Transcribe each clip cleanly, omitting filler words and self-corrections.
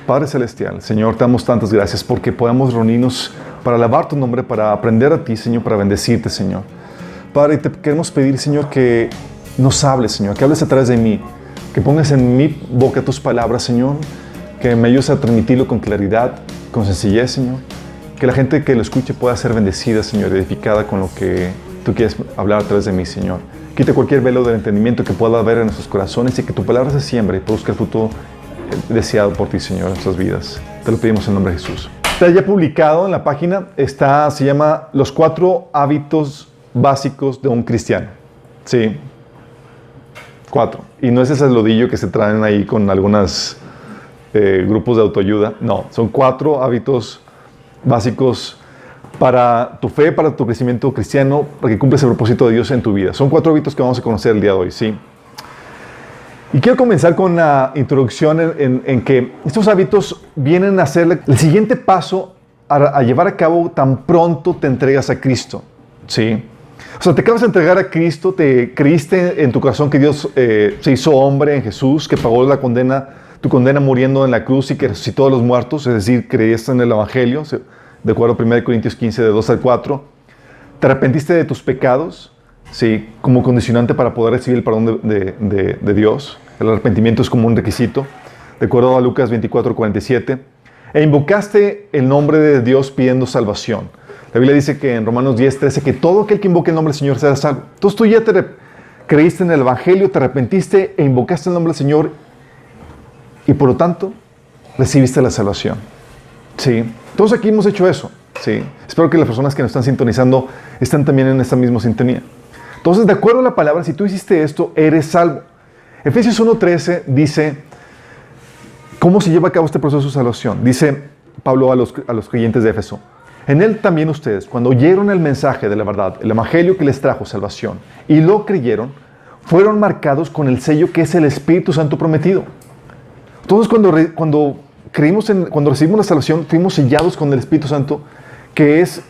Padre Celestial, Señor, te damos tantas gracias porque podamos reunirnos para alabar tu nombre, para aprender a ti, Señor, para bendecirte, Señor. Padre, te queremos pedir, Señor, que nos hables, Señor, que hables a través de mí, que pongas en mi boca tus palabras, Señor, que me ayudes a transmitirlo con claridad, con sencillez, Señor, que la gente que lo escuche pueda ser bendecida, Señor, edificada con lo que tú quieres hablar a través de mí, Señor. Quita cualquier velo del entendimiento que pueda haber en nuestros corazones y que tu palabra se siembre y produzca el fruto deseado por ti, Señor, en nuestras vidas. Te lo pedimos en el nombre de Jesús. Está ya publicado en la página, se llama Los 4 hábitos básicos de un cristiano. Sí, 4. Y no es ese lodillo que se traen ahí con algunos grupos de autoayuda. No, son 4 hábitos básicos para tu fe, para tu crecimiento cristiano, para que cumplas el propósito de Dios en tu vida. Son 4 hábitos que vamos a conocer el día de hoy, ¿sí? Y quiero comenzar con una introducción en que estos hábitos vienen a ser el siguiente paso a llevar a cabo tan pronto te entregas a Cristo, ¿sí? O sea, te acabas de entregar a Cristo, te creíste en tu corazón que Dios se hizo hombre en Jesús, que pagó tu condena muriendo en la cruz y que resucitó a los muertos, es decir, creíste en el Evangelio, de acuerdo a 1 Corintios 15, de 2 al 4. Te arrepentiste de tus pecados, sí, como condicionante para poder recibir el perdón de Dios. El arrepentimiento es como un requisito, de acuerdo a Lucas 24, 47. E invocaste el nombre de Dios pidiendo salvación. La Biblia dice que en Romanos 10, 13, que todo aquel que invoque el nombre del Señor será salvo. Entonces tú ya creíste en el Evangelio, te arrepentiste e invocaste el nombre del Señor y por lo tanto recibiste la salvación. Sí. Todos aquí hemos hecho eso. Sí. Espero que las personas que nos están sintonizando estén también en esta misma sintonía. Entonces, de acuerdo a la palabra, si tú hiciste esto, eres salvo. Efesios 1:13 dice cómo se lleva a cabo este proceso de salvación. Dice Pablo a los creyentes de Éfeso: en él también ustedes, cuando oyeron el mensaje de la verdad, el evangelio que les trajo salvación, y lo creyeron, fueron marcados con el sello que es el Espíritu Santo prometido. Entonces, cuando recibimos la salvación, fuimos sellados con el Espíritu Santo, que es,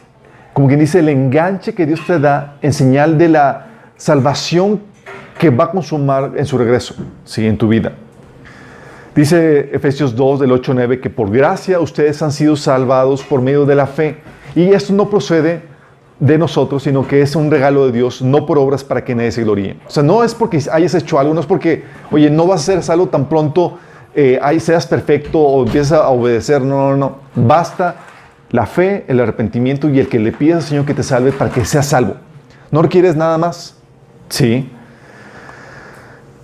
como quien dice, el enganche que Dios te da en señal de la salvación que va a consumar en su regreso, ¿sí? En tu vida. Dice Efesios 2, del 8 al 9, que por gracia ustedes han sido salvados por medio de la fe. Y esto no procede de nosotros, sino que es un regalo de Dios, no por obras para que nadie se gloríe. O sea, no es porque hayas hecho algo, no es porque, oye, no vas a ser salvo tan pronto, ahí seas perfecto o empiezas a obedecer. No. Basta la fe, el arrepentimiento y el que le pidas al Señor que te salve para que seas salvo. No requieres nada más. ¿Sí?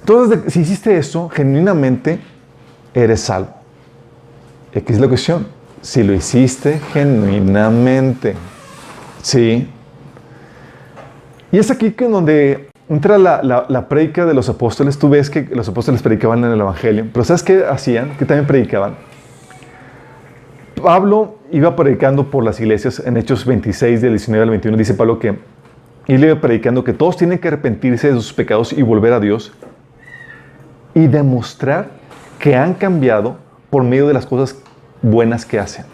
Entonces, si hiciste eso, genuinamente eres salvo. Aquí es la cuestión. Si lo hiciste genuinamente. ¿Sí? Y es aquí que donde entra la prédica de los apóstoles. Tú ves que los apóstoles predicaban en el Evangelio. Pero ¿sabes qué hacían? Que también predicaban. Pablo iba predicando por las iglesias en Hechos 26, del 19 al 21. Dice Pablo que él iba predicando que todos tienen que arrepentirse de sus pecados y volver a Dios y demostrar que han cambiado por medio de las cosas buenas que hacen.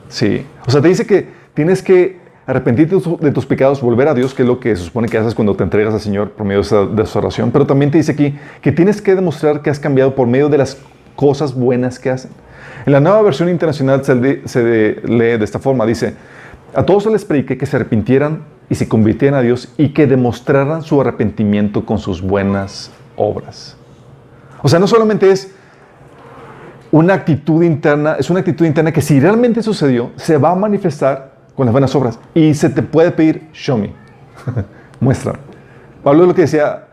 Sí. O sea, te dice que tienes que arrepentirte de tus pecados, volver a Dios, que es lo que se supone que haces cuando te entregas al Señor por medio de esa oración. Pero también te dice aquí que tienes que demostrar que has cambiado por medio de las cosas buenas que hacen. En la Nueva Versión Internacional se lee de esta forma. Dice: a todos les prediqué que se arrepintieran y se convirtieran a Dios y que demostraran su arrepentimiento con sus buenas obras. O sea, no solamente es una actitud interna, es una actitud interna que si realmente sucedió, se va a manifestar con las buenas obras. Y se te puede pedir, show me, muestra. Pablo es lo que decía,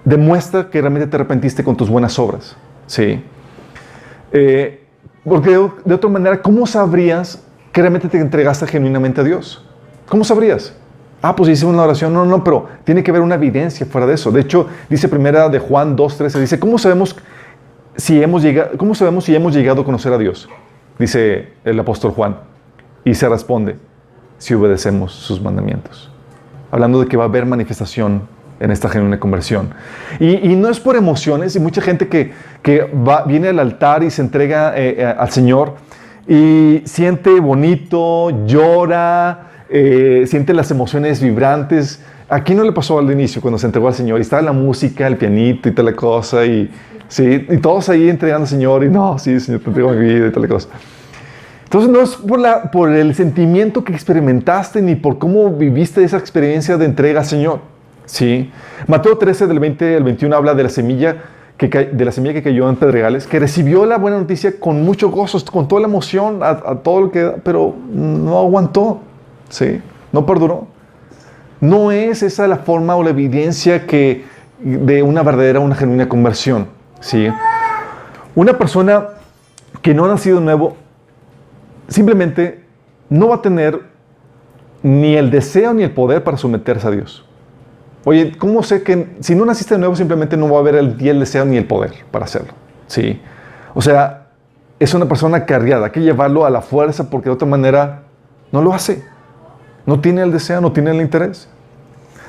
demuestra que realmente te arrepentiste con tus buenas obras. ¿Sí? Porque de otra manera, ¿cómo sabrías que realmente te entregaste genuinamente a Dios? ¿Cómo sabrías? Pues hice una oración. No, pero tiene que haber una evidencia fuera de eso. De hecho, dice primera de Juan 2:13, dice, ¿cómo sabemos si hemos llegado a conocer a Dios? Dice el apóstol Juan. Y se responde, si obedecemos sus mandamientos. Hablando de que va a haber manifestación en esta genuina conversión. Y no es por emociones, y mucha gente que viene al altar y se entrega al Señor y siente bonito, llora, siente las emociones vibrantes, Aquí no le pasó al inicio cuando se entregó al Señor y estaba la música, el pianito y tal la cosa sí, y todos ahí entregando al Señor y no, sí, Señor, te entrego mi vida y tal la cosa. Entonces no es por el sentimiento que experimentaste ni por cómo viviste esa experiencia de entrega al Señor. ¿Sí? Mateo 13 del 20 al 21 habla de la semilla que cayó en pedregales, que recibió la buena noticia con mucho gozo, con toda la emoción, a todo lo que, pero no aguantó, ¿sí? No perduró. No es esa la forma o la evidencia de una verdadera, una genuina conversión, ¿sí? Una persona que no ha nacido de nuevo simplemente no va a tener ni el deseo ni el poder para someterse a Dios. Oye, ¿cómo sé que si no naciste de nuevo simplemente no va a haber el deseo ni el poder para hacerlo? ¿Sí? O sea, es una persona cargada, hay que llevarlo a la fuerza porque de otra manera no lo hace. No tiene el deseo, no tiene el interés.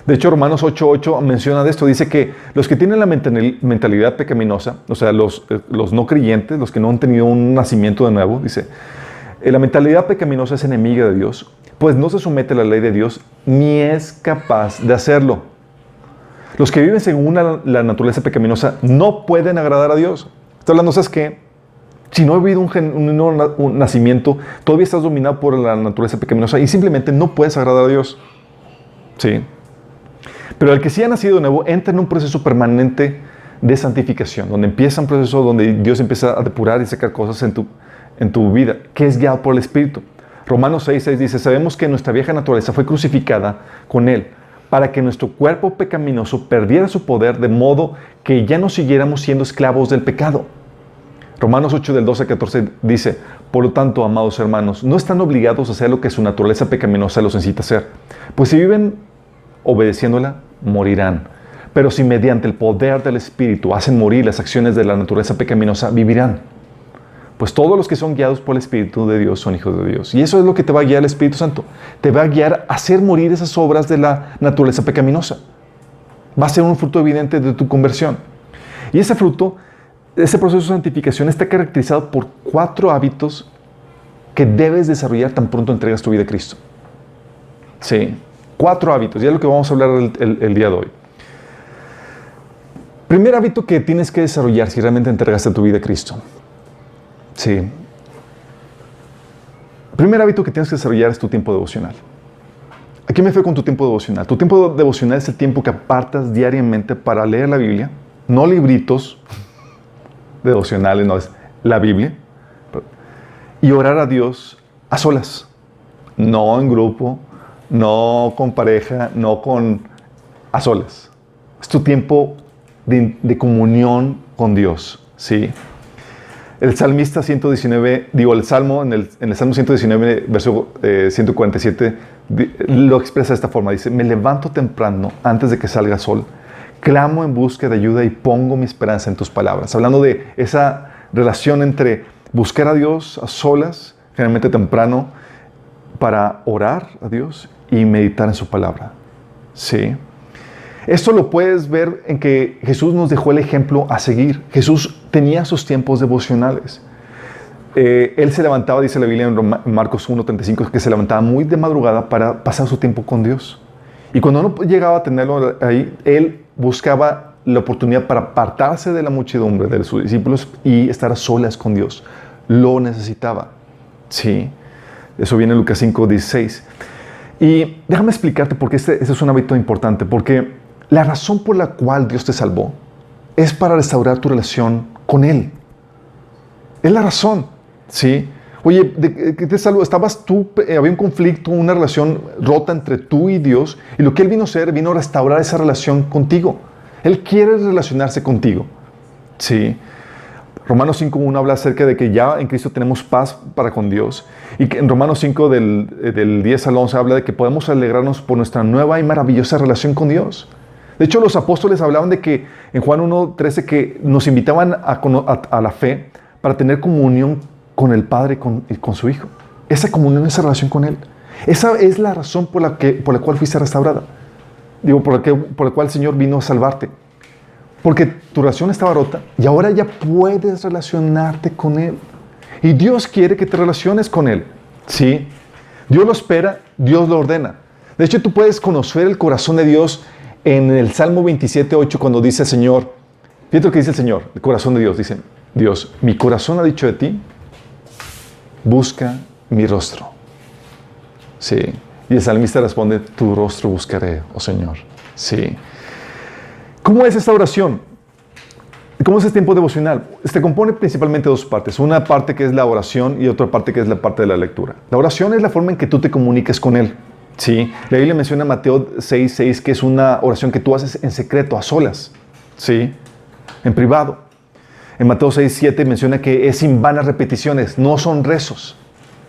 De hecho, Romanos 8:8 menciona de esto. Dice que los que tienen la mentalidad pecaminosa, o sea, los no creyentes, los que no han tenido un nacimiento de nuevo, dice, la mentalidad pecaminosa es enemiga de Dios, pues no se somete a la ley de Dios ni es capaz de hacerlo. Los que viven según la naturaleza pecaminosa no pueden agradar a Dios. Está hablando, ¿sabes qué? Si no has vivido un nacimiento, todavía estás dominado por la naturaleza pecaminosa y simplemente no puedes agradar a Dios. ¿Sí? Pero el que sí ha nacido de nuevo entra en un proceso permanente de santificación, donde empieza un proceso donde Dios empieza a depurar y sacar cosas en tu vida, que es guiado por el Espíritu. Romanos 6:6 dice, sabemos que nuestra vieja naturaleza fue crucificada con Él, para que nuestro cuerpo pecaminoso perdiera su poder, de modo que ya no siguiéramos siendo esclavos del pecado. Romanos 8 del 12 al 14 dice, por lo tanto, amados hermanos, no están obligados a hacer lo que su naturaleza pecaminosa los incita a hacer, pues si viven obedeciéndola, morirán. Pero si mediante el poder del Espíritu hacen morir las acciones de la naturaleza pecaminosa, vivirán. Pues todos los que son guiados por el Espíritu de Dios son hijos de Dios. Y eso es lo que te va a guiar el Espíritu Santo. Te va a guiar a hacer morir esas obras de la naturaleza pecaminosa. Va a ser un fruto evidente de tu conversión. Y ese fruto, ese proceso de santificación está caracterizado por 4 hábitos que debes desarrollar tan pronto entregas tu vida a Cristo. Sí, 4 hábitos. Y es lo que vamos a hablar el día de hoy. Primer hábito que tienes que desarrollar si realmente entregaste tu vida a Cristo. Sí. Primer hábito que tienes que desarrollar es tu tiempo devocional. ¿A qué me fue con tu tiempo devocional? Tu tiempo devocional es el tiempo que apartas diariamente para leer la Biblia, no libritos devocionales, no, es la Biblia, y orar a Dios a solas, no en grupo, no con pareja, a solas. Es tu tiempo de comunión con Dios, ¿sí? El salmista 119, el Salmo, en el Salmo 119, verso 147, lo expresa de esta forma. Dice, me levanto temprano antes de que salga el sol, clamo en busca de ayuda y pongo mi esperanza en tus palabras. Hablando de esa relación entre buscar a Dios a solas, generalmente temprano, para orar a Dios y meditar en su palabra. ¿Sí? Esto lo puedes ver en que Jesús nos dejó el ejemplo a seguir. Jesús tenía sus tiempos devocionales. Él se levantaba, dice la Biblia en Marcos 1:35, que se levantaba muy de madrugada para pasar su tiempo con Dios. Y cuando no llegaba a tenerlo ahí, él buscaba la oportunidad para apartarse de la muchedumbre de sus discípulos y estar a solas con Dios. Lo necesitaba. Sí. Eso viene en Lucas 5:16. Y déjame explicarte por qué este es un hábito importante. Porque la razón por la cual Dios te salvó es para restaurar tu relación con Él. Es la razón, ¿sí? Oye, ¿qué te salvó? Estabas tú, había un conflicto, una relación rota entre tú y Dios, y lo que Él vino a hacer, vino a restaurar esa relación contigo. Él quiere relacionarse contigo, ¿sí? Romanos 5:1 habla acerca de que ya en Cristo tenemos paz para con Dios, y que en Romanos 5 del 10 al 11 habla de que podemos alegrarnos por nuestra nueva y maravillosa relación con Dios. De hecho, los apóstoles hablaban de que en Juan 1:13 que nos invitaban a la fe para tener comunión con el Padre y con su Hijo. Esa comunión, esa relación con Él. Esa es la razón por la cual fuiste restaurada. Digo, por la cual el Señor vino a salvarte. Porque tu relación estaba rota y ahora ya puedes relacionarte con Él. Y Dios quiere que te relaciones con Él. ¿Sí? Dios lo espera, Dios lo ordena. De hecho, tú puedes conocer el corazón de Dios en el Salmo 27:8 cuando dice el Señor, fíjate lo que dice el Señor, el corazón de Dios, dice, Dios, mi corazón ha dicho de ti, busca mi rostro. Sí. Y el salmista responde, tu rostro buscaré, oh Señor. Sí. ¿Cómo es esta oración? ¿Cómo es este tiempo devocional? Se compone principalmente de dos partes. Una parte que es la oración y otra parte que es la parte de la lectura. La oración es la forma en que tú te comuniques con Él. Sí. La Biblia menciona en Mateo 6:6 que es una oración que tú haces en secreto, a solas. Sí. En privado. En Mateo 6:7 menciona que es sin vanas repeticiones, no son rezos.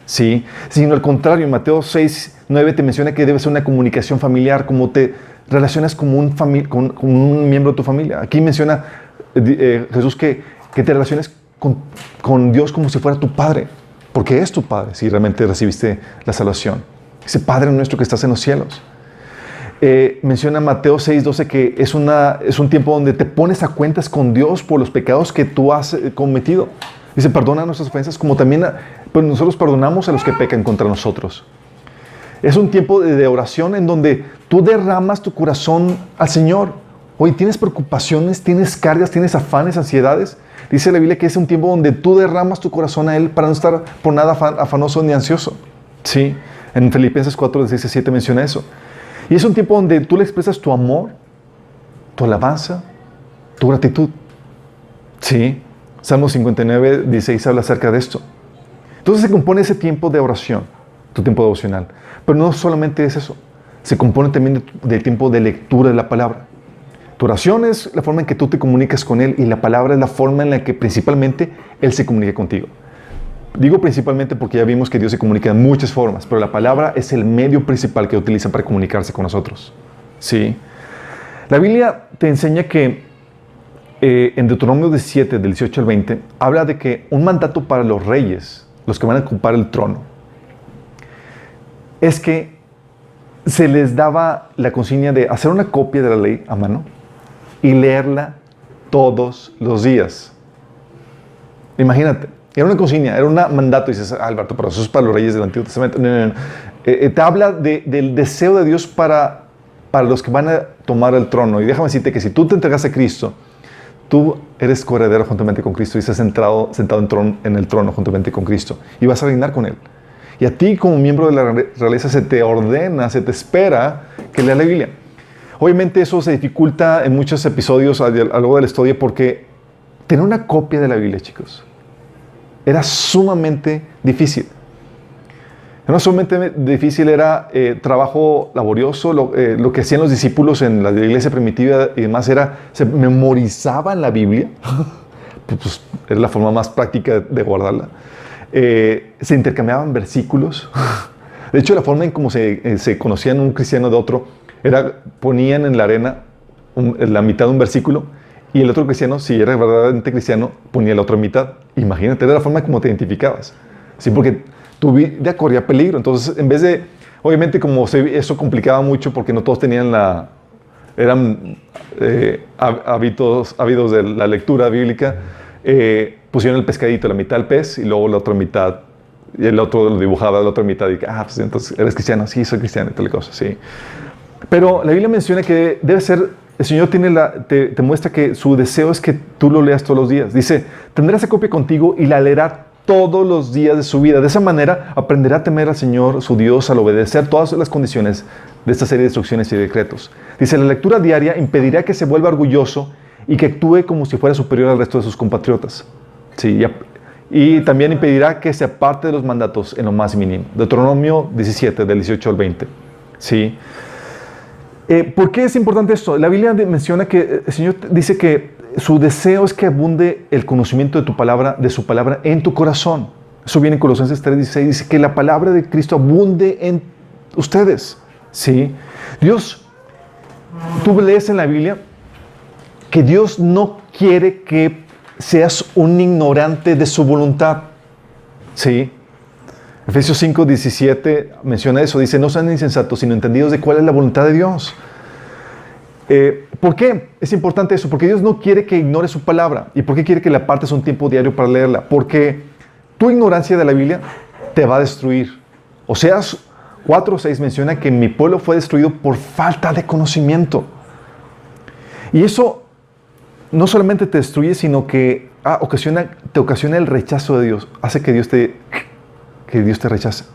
Sí. Sino al contrario, en Mateo 6:9 te menciona que debe ser una comunicación familiar, como te relacionas con un miembro de tu familia. Aquí menciona Jesús que te relaciones con Dios como si fuera tu Padre, porque es tu Padre si realmente recibiste la salvación. Ese Padre nuestro que estás en los cielos. Menciona Mateo 6:12 que es un tiempo donde te pones a cuentas con Dios por los pecados que tú has cometido. Dice, perdona nuestras ofensas como también pues nosotros perdonamos a los que pecan contra nosotros. Es un tiempo de oración en donde tú derramas tu corazón al Señor. Hoy tienes preocupaciones, tienes cargas, tienes afanes, ansiedades. Dice la Biblia que es un tiempo donde tú derramas tu corazón a Él para no estar por nada afanoso ni ansioso. Sí, en Filipenses 4:17 menciona eso. Y es un tiempo donde tú le expresas tu amor, tu alabanza, tu gratitud. Sí, Salmo 59:16 habla acerca de esto. Entonces se compone ese tiempo de oración, tu tiempo devocional. Pero no solamente es eso, se compone también del tiempo de lectura de la palabra. Tu oración es la forma en que tú te comunicas con Él y la palabra es la forma en la que principalmente Él se comunica contigo. Digo principalmente porque ya vimos que Dios se comunica de muchas formas, pero la palabra es el medio principal que utiliza para comunicarse con nosotros. ¿Sí? La Biblia te enseña que en Deuteronomio 17, del 18 al 20, habla de que un mandato para los reyes, los que van a ocupar el trono, es que se les daba la consigna de hacer una copia de la ley a mano y leerla todos los días. Imagínate, era una consigna, era un mandato. Y dices, Alberto, pero eso es para los reyes del Antiguo Testamento. No. Te habla del deseo de Dios para los que van a tomar el trono. Y déjame decirte que si tú te entregas a Cristo, tú eres coheredero juntamente con Cristo y estás sentado en el trono juntamente con Cristo. Y vas a reinar con Él. Y a ti como miembro de la realeza se te ordena, se te espera que leas la Biblia. Obviamente eso se dificulta en muchos episodios a lo largo de la historia porque tener una copia de la Biblia, chicos, era sumamente difícil. No solamente difícil, era trabajo laborioso. Lo que hacían los discípulos en la iglesia primitiva y demás era, se memorizaban la Biblia. Pues, era la forma más práctica de guardarla. Se intercambiaban versículos. De hecho, la forma en cómo se conocían un cristiano de otro era, ponían en la arena la mitad de un versículo y el otro cristiano, si era verdaderamente cristiano, ponía la otra mitad. Imagínate, era la forma en cómo te identificabas. ¿Sí? Porque tu vida corría peligro. Entonces, en vez de, obviamente, eso complicaba mucho porque no todos tenían eran ávidos de la lectura bíblica, pusieron el pescadito, la mitad del pez y luego la otra mitad, y el otro lo dibujaba la otra mitad y pues entonces, ¿eres cristiano? Sí, soy cristiano y tal cosa, sí. Pero la Biblia menciona que debe ser, el Señor te muestra que su deseo es que tú lo leas todos los días. Dice, tendrá esa copia contigo y la leerá todos los días de su vida. De esa manera aprenderá a temer al Señor, su Dios, al obedecer todas las condiciones de esta serie de instrucciones y decretos. Dice, la lectura diaria impedirá que se vuelva orgulloso y que actúe como si fuera superior al resto de sus compatriotas. Sí, y también impedirá que se aparte de los mandatos en lo más mínimo. Deuteronomio 17, del 18 al 20. Sí. ¿Por qué es importante esto? La Biblia menciona que el Señor dice que su deseo es que abunde el conocimiento de su palabra en tu corazón. Eso viene en Colosenses 3:16. Dice que la palabra de Cristo abunde en ustedes. ¿Sí? Dios, tú lees en la Biblia que Dios no quiere que seas un ignorante de su voluntad. ¿Sí? Efesios 5:17 menciona eso. Dice, no sean insensatos, sino entendidos de cuál es la voluntad de Dios. ¿Por qué es importante eso? Porque Dios no quiere que ignores su palabra. ¿Y por qué quiere que le apartes un tiempo diario para leerla? Porque tu ignorancia de la Biblia te va a destruir. O seas 4:6 menciona que mi pueblo fue destruido por falta de conocimiento. Y eso no solamente te destruye, sino que te ocasiona el rechazo de Dios. Hace que Dios te rechace.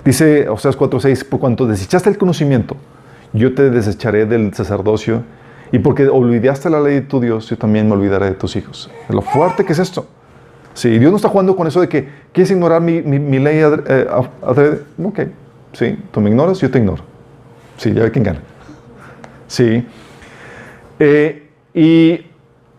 Dice Oseas 4:6, por cuanto desechaste el conocimiento, yo te desecharé del sacerdocio, y porque olvidaste la ley de tu Dios, yo también me olvidaré de tus hijos. Lo fuerte que es esto. Sí, Dios no está jugando con eso de que quieres ignorar mi ley adrede. Ok, sí, tú me ignoras, yo te ignoro. Sí, ya ve quién gana. Sí. Y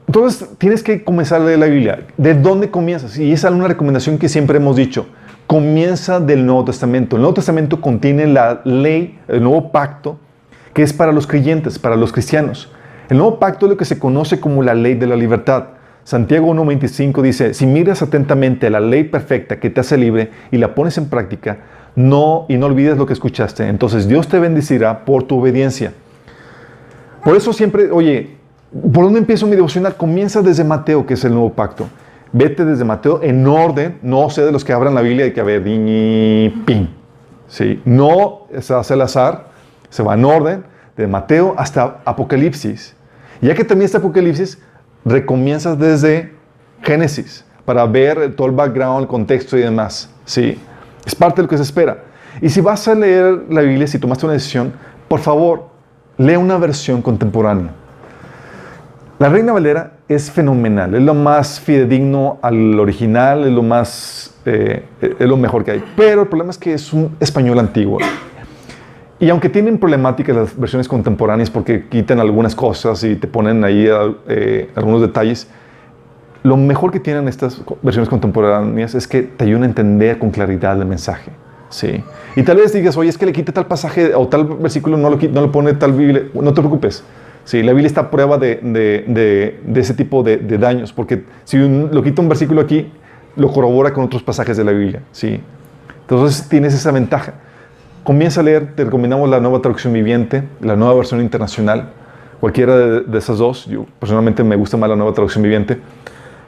entonces tienes que comenzar a leer la Biblia. ¿De dónde comienzas? Y esa es una recomendación que siempre hemos dicho. Comienza del Nuevo Testamento. El Nuevo Testamento contiene la ley, el nuevo pacto, que es para los creyentes, para los cristianos. El nuevo pacto es lo que se conoce como la ley de la libertad. Santiago 1:25 dice, si miras atentamente a la ley perfecta que te hace libre y la pones en práctica, y no olvides lo que escuchaste, entonces Dios te bendecirá por tu obediencia. Por eso siempre, oye, ¿por dónde empiezo mi devocional? Comienza desde Mateo, que es el nuevo pacto. Vete desde Mateo en orden, no sé de los que abran la Biblia y que a ver, pin. ¿Sí? No se hace al azar, se va en orden, de Mateo hasta Apocalipsis. Y ya que terminaste Apocalipsis, recomienzas desde Génesis para ver todo el background, el contexto y demás. ¿Sí? Es parte de lo que se espera. Y si vas a leer la Biblia, si tomaste una decisión, por favor, lee una versión contemporánea. La Reina Valera es fenomenal, es lo más fidedigno al original, es lo mejor que hay. Pero el problema es que es un español antiguo. Y aunque tienen problemáticas las versiones contemporáneas porque quitan algunas cosas y te ponen ahí algunos detalles, lo mejor que tienen estas versiones contemporáneas es que te ayudan a entender con claridad el mensaje. ¿Sí? Y tal vez digas, oye, es que le quita tal pasaje o tal versículo, no lo pone tal Biblia. No te preocupes. Sí, la Biblia está a prueba de ese tipo de daños, porque si lo quita un versículo aquí, lo corrobora con otros pasajes de la Biblia. ¿Sí? Entonces tienes esa ventaja. Comienza a leer, te recomendamos la Nueva Traducción Viviente, la Nueva Versión Internacional, cualquiera de esas dos. Yo personalmente me gusta más la Nueva Traducción Viviente,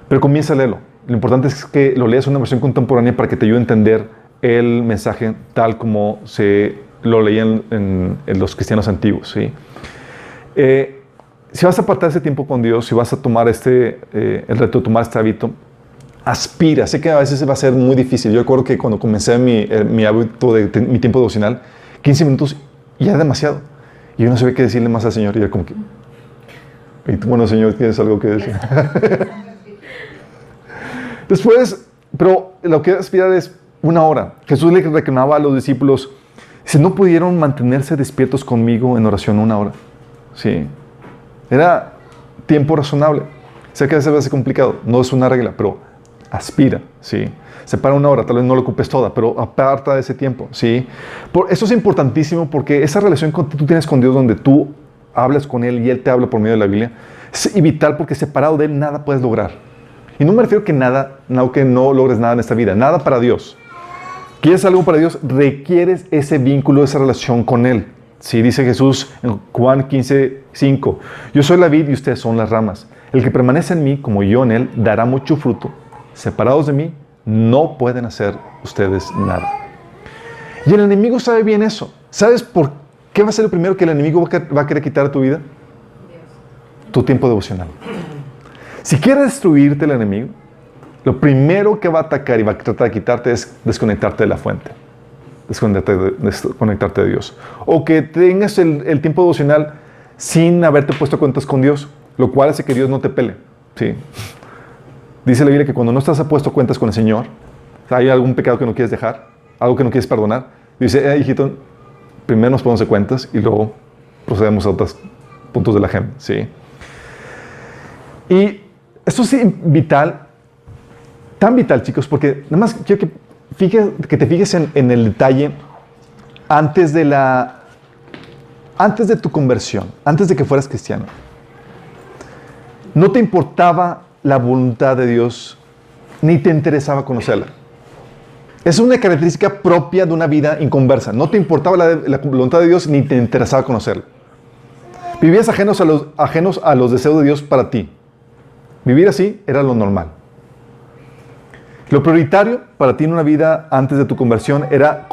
pero comienza a leerlo. Lo importante es que lo leas en una versión contemporánea para que te ayude a entender el mensaje tal como se lo leían en los cristianos antiguos. ¿Sí? Si vas a apartar ese tiempo con Dios, si vas a tomar el reto de tomar este hábito, aspira. Sé que a veces va a ser muy difícil. Yo recuerdo que cuando comencé mi hábito de mi tiempo devocional, 15 minutos ya es demasiado. Y yo no sabía qué decirle más al Señor. Y yo como que, bueno, Señor, ¿tienes algo que decir? Después, pero lo que aspirar es 1 hora. Jesús le reclamaba a los discípulos, si no pudieron mantenerse despiertos conmigo en oración 1 hora. Sí. Era tiempo razonable. Sé que a veces va a ser complicado, no es una regla, pero aspira, ¿sí? Separa 1 hora, tal vez no lo ocupes toda, pero aparta de ese tiempo, ¿sí? Eso es importantísimo porque esa relación que tú tienes con Dios, donde tú hablas con Él y Él te habla por medio de la Biblia, es vital porque separado de Él nada puedes lograr. Y no me refiero que no logres nada en esta vida, nada para Dios. ¿Quieres algo para Dios? Requieres ese vínculo, esa relación con Él. Sí, dice Jesús en Juan 15:5, yo soy la vid y ustedes son las ramas. El que permanece en mí, como yo en él, dará mucho fruto. Separados de mí, no pueden hacer ustedes nada. Y el enemigo sabe bien eso. ¿Sabes por qué va a ser lo primero que el enemigo va a querer quitar a tu vida? Tu tiempo devocional. Si quiere destruirte el enemigo, lo primero que va a atacar y va a tratar de quitarte es desconectarte de la fuente. Desconectarte de Dios. O que tengas el tiempo devocional sin haberte puesto cuentas con Dios, lo cual hace que Dios no te pele. ¿Sí? Dice la Biblia que cuando no estás puesto cuentas con el Señor, hay algún pecado que no quieres dejar, algo que no quieres perdonar, dice, hijito, primero nos ponemos de cuentas y luego procedemos a otros puntos de la agenda. ¿Sí? Y esto es vital, tan vital, chicos, porque nada más quiero que te fijes en el detalle antes de tu conversión, antes de que fueras cristiano. No te importaba la voluntad de Dios, ni te interesaba conocerla. Es una característica propia de una vida inconversa. No te importaba la voluntad de Dios, ni te interesaba conocerla. Vivías ajenos a los deseos de Dios para ti. Vivir así era lo normal. Lo prioritario para ti en una vida antes de tu conversión era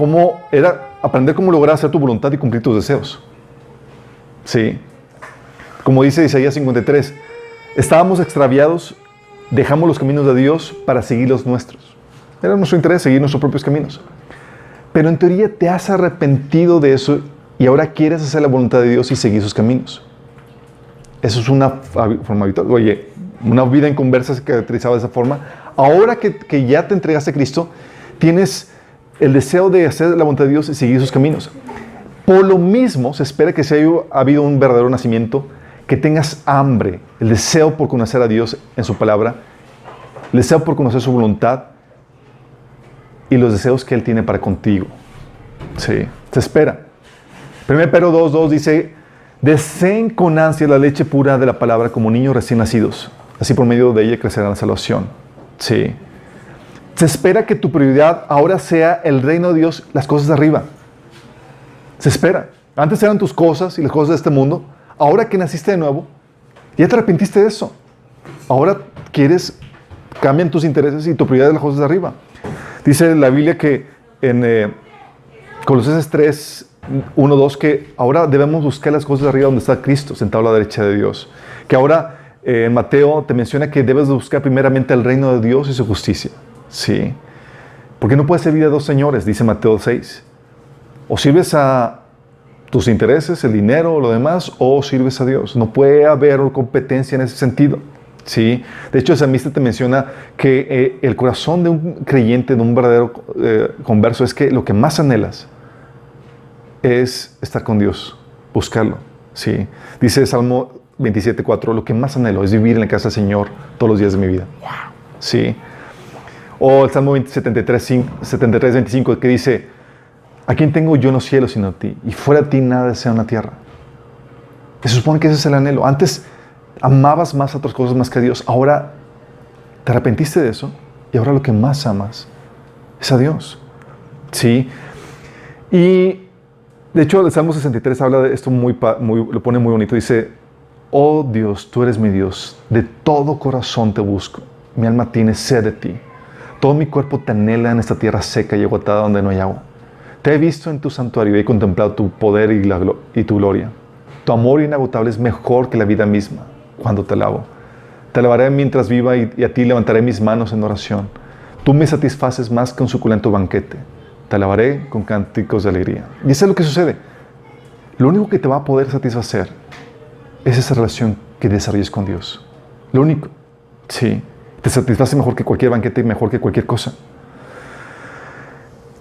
aprender cómo lograr hacer tu voluntad y cumplir tus deseos. Sí. Como dice Isaías 53, estábamos extraviados, dejamos los caminos de Dios para seguir los nuestros. Era nuestro interés seguir nuestros propios caminos. Pero en teoría te has arrepentido de eso y ahora quieres hacer la voluntad de Dios y seguir sus caminos. Eso es una forma habitual. Oye, una vida en conversa se caracterizaba de esa forma. Ahora que ya te entregaste a Cristo, tienes el deseo de hacer la voluntad de Dios y seguir sus caminos. Por lo mismo, se espera que si haya habido un verdadero nacimiento, que tengas hambre, el deseo por conocer a Dios en su palabra, el deseo por conocer su voluntad y los deseos que Él tiene para contigo. Sí, se espera. 1 Pedro 2:2 dice, deseen con ansia la leche pura de la palabra como niños recién nacidos. Así por medio de ella crecerá la salvación. Sí. Se espera que tu prioridad ahora sea el reino de Dios, las cosas de arriba. Se espera. Antes eran tus cosas y las cosas de este mundo. Ahora que naciste de nuevo, ya te arrepentiste de eso. Ahora cambian tus intereses y tu prioridad es las cosas de arriba. Dice la Biblia que en Colosenses 3, 1, 2, que ahora debemos buscar las cosas de arriba donde está Cristo, sentado a la derecha de Dios. Que ahora en Mateo te menciona que debes buscar primeramente el reino de Dios y su justicia. Sí. Porque no puedes servir a dos señores, dice Mateo 6. O sirves a tus intereses, el dinero o lo demás, o sirves a Dios. No puede haber competencia en ese sentido. ¿Sí? De hecho, el salmista te menciona que el corazón de un creyente, de un verdadero converso, es que lo que más anhelas es estar con Dios, buscarlo. ¿Sí? Dice el Salmo 27:4, lo que más anhelo es vivir en la casa del Señor todos los días de mi vida. Wow. ¿Sí? O el Salmo 73:25, que dice, ¿a quién tengo yo en los cielos sino a ti? Y fuera de ti nada deseo en la tierra. Se supone que ese es el anhelo. Antes amabas más a otras cosas más que a Dios. Ahora te arrepentiste de eso y ahora lo que más amas es a Dios. ¿Sí? Y de hecho el Salmo 63 habla de esto lo pone muy bonito. Dice, oh Dios, tú eres mi Dios. De todo corazón te busco. Mi alma tiene sed de ti. Todo mi cuerpo te anhela en esta tierra seca y agotada donde no hay agua. Te he visto en tu santuario y he contemplado tu poder y tu gloria. Tu amor inagotable es mejor que la vida misma. Cuando te alabo, te alabaré mientras viva y a ti levantaré mis manos en oración. Tú me satisfaces más que un suculento banquete. Te alabaré con cánticos de alegría. Y eso es lo que sucede. Lo único que te va a poder satisfacer es esa relación que desarrolles con Dios. Lo único. Sí. Te satisface mejor que cualquier banquete y mejor que cualquier cosa.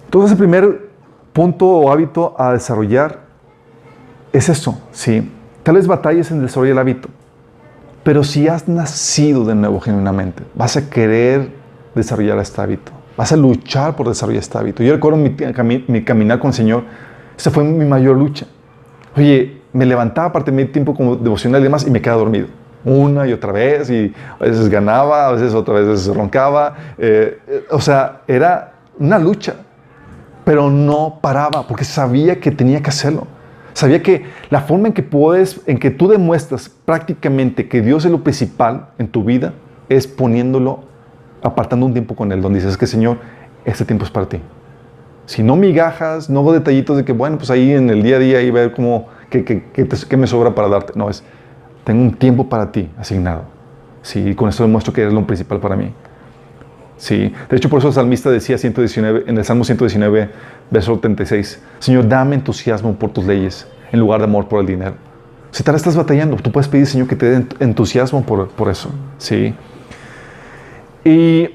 Entonces el primer punto o hábito a desarrollar es eso. Sí. Tal vez batalles en desarrollar el hábito. Pero si has nacido de nuevo genuinamente, vas a querer desarrollar este hábito. Vas a luchar por desarrollar este hábito. Yo recuerdo mi caminar con el Señor. Esa fue mi mayor lucha. Oye, me levantaba aparte de mi tiempo como devocional y demás y me quedaba dormido. Una y otra vez. Y a veces ganaba, a veces otra vez roncaba. O sea, era una lucha. Pero no paraba porque sabía que tenía que hacerlo. Sabía que la forma en que tú demuestras prácticamente que Dios es lo principal en tu vida es apartando un tiempo con Él, donde dices que Señor, este tiempo es para ti. Si no migajas, no hago detallitos de que, bueno, pues ahí en el día a día ahí ver cómo, qué me sobra para darte. No, tengo un tiempo para ti asignado. Sí, y con eso demuestro que eres lo principal para mí. Sí, de hecho por eso el salmista decía en el Salmo 119, verso 36, Señor, dame entusiasmo por tus leyes en lugar de amor por el dinero. Si tal estás batallando, tú puedes pedir, Señor, que te dé entusiasmo por eso. Sí. Y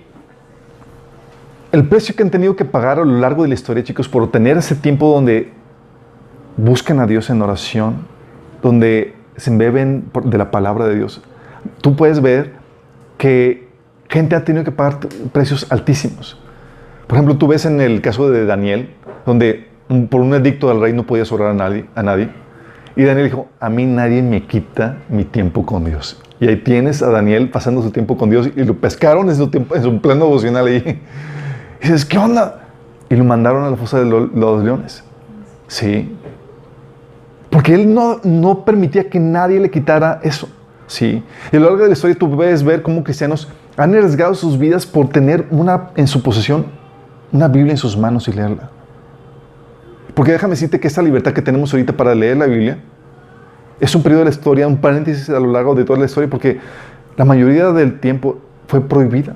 el precio que han tenido que pagar a lo largo de la historia, chicos, por tener ese tiempo donde buscan a Dios en oración, donde se embeben de la palabra de Dios. Tú puedes ver que gente ha tenido que pagar precios altísimos. Por ejemplo, tú ves en el caso de Daniel, donde por un edicto del rey no podía orar a nadie. Y Daniel dijo, a mí nadie me quita mi tiempo con Dios. Y ahí tienes a Daniel pasando su tiempo con Dios y lo pescaron en su pleno devocional ahí. Y dices, ¿qué onda? Y lo mandaron a la fosa de los leones. Sí. Porque él no permitía que nadie le quitara eso. Sí. Y a lo largo de la historia tú puedes ver cómo cristianos Han arriesgado sus vidas por tener en su posesión una Biblia en sus manos y leerla. Porque déjame decirte que esta libertad que tenemos ahorita para leer la Biblia es un periodo de la historia, un paréntesis a lo largo de toda la historia, porque la mayoría del tiempo fue prohibida.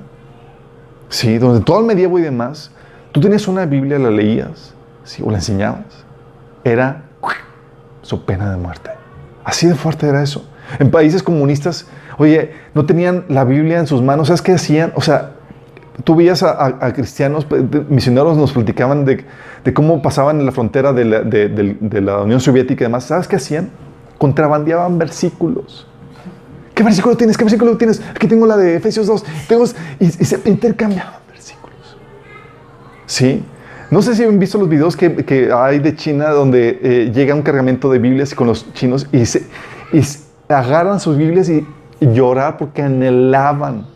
Sí, donde todo el medievo y demás, tú tenías una Biblia, la leías, sí, o la enseñabas, era su pena de muerte. Así de fuerte era eso. En países comunistas, oye, no tenían la Biblia en sus manos. ¿Sabes qué hacían? O sea, tú veías a cristianos, misioneros nos platicaban de cómo pasaban en la frontera de la Unión Soviética y demás. ¿Sabes qué hacían? Contrabandeaban versículos. ¿Qué versículo tienes? ¿Qué versículo tienes? Aquí tengo la de Efesios 2. Y se intercambiaban versículos. ¿Sí? No sé si han visto los videos que hay de China donde llega un cargamento de Biblias con los chinos y agarran sus Biblias y llorar porque anhelaban,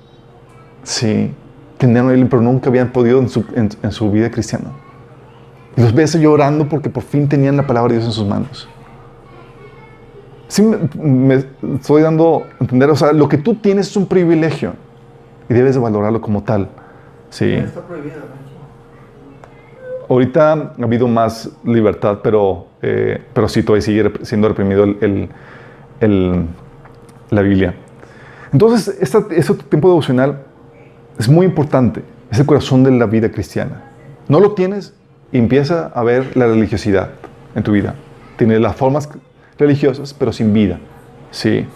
sí, tener una Biblia, pero nunca habían podido en su vida cristiana. Y los ves llorando porque por fin tenían la palabra de Dios en sus manos. Sí, me estoy dando a entender, o sea, lo que tú tienes es un privilegio y debes de valorarlo como tal. Sí. Está prohibido, ¿no? Ahorita ha habido más libertad, pero sí todavía sigue siendo reprimido la Biblia. Entonces, este tiempo devocional es muy importante. Es el corazón de la vida cristiana. No lo tienes y empieza a ver la religiosidad en tu vida. Tienes las formas religiosas, pero sin vida. Sí.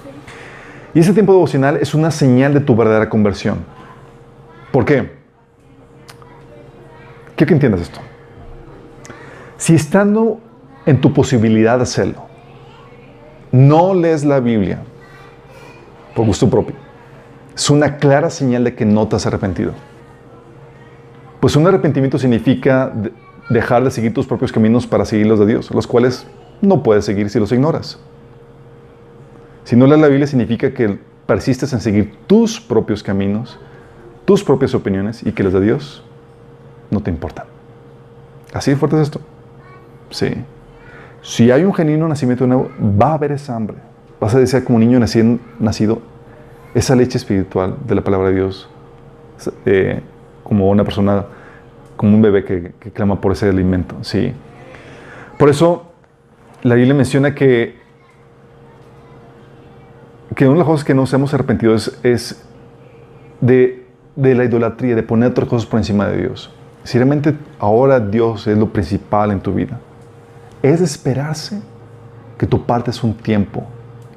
Y ese tiempo devocional es una señal de tu verdadera conversión. ¿Por qué? Quiero que entiendas esto. Si estando en tu posibilidad de hacerlo, no lees la Biblia por gusto propio, es una clara señal de que no te has arrepentido. Pues un arrepentimiento significa dejar de seguir tus propios caminos para seguir los de Dios, los cuales no puedes seguir si los ignoras. Si no lees la Biblia significa que persistes en seguir tus propios caminos, tus propias opiniones y que los de Dios no te importan. Así de fuerte es esto. Sí. Si hay un genuino nacimiento nuevo, va a haber esa hambre. Vas a desear como un niño nacido esa leche espiritual de la palabra de Dios, como una persona, como un bebé que clama por ese alimento. Sí. Por eso la Biblia menciona que una de las cosas que nos hemos arrepentido es de la idolatría, de poner otras cosas por encima de Dios. Si realmente ahora Dios es lo principal en tu vida, es de esperarse que tu parte es un tiempo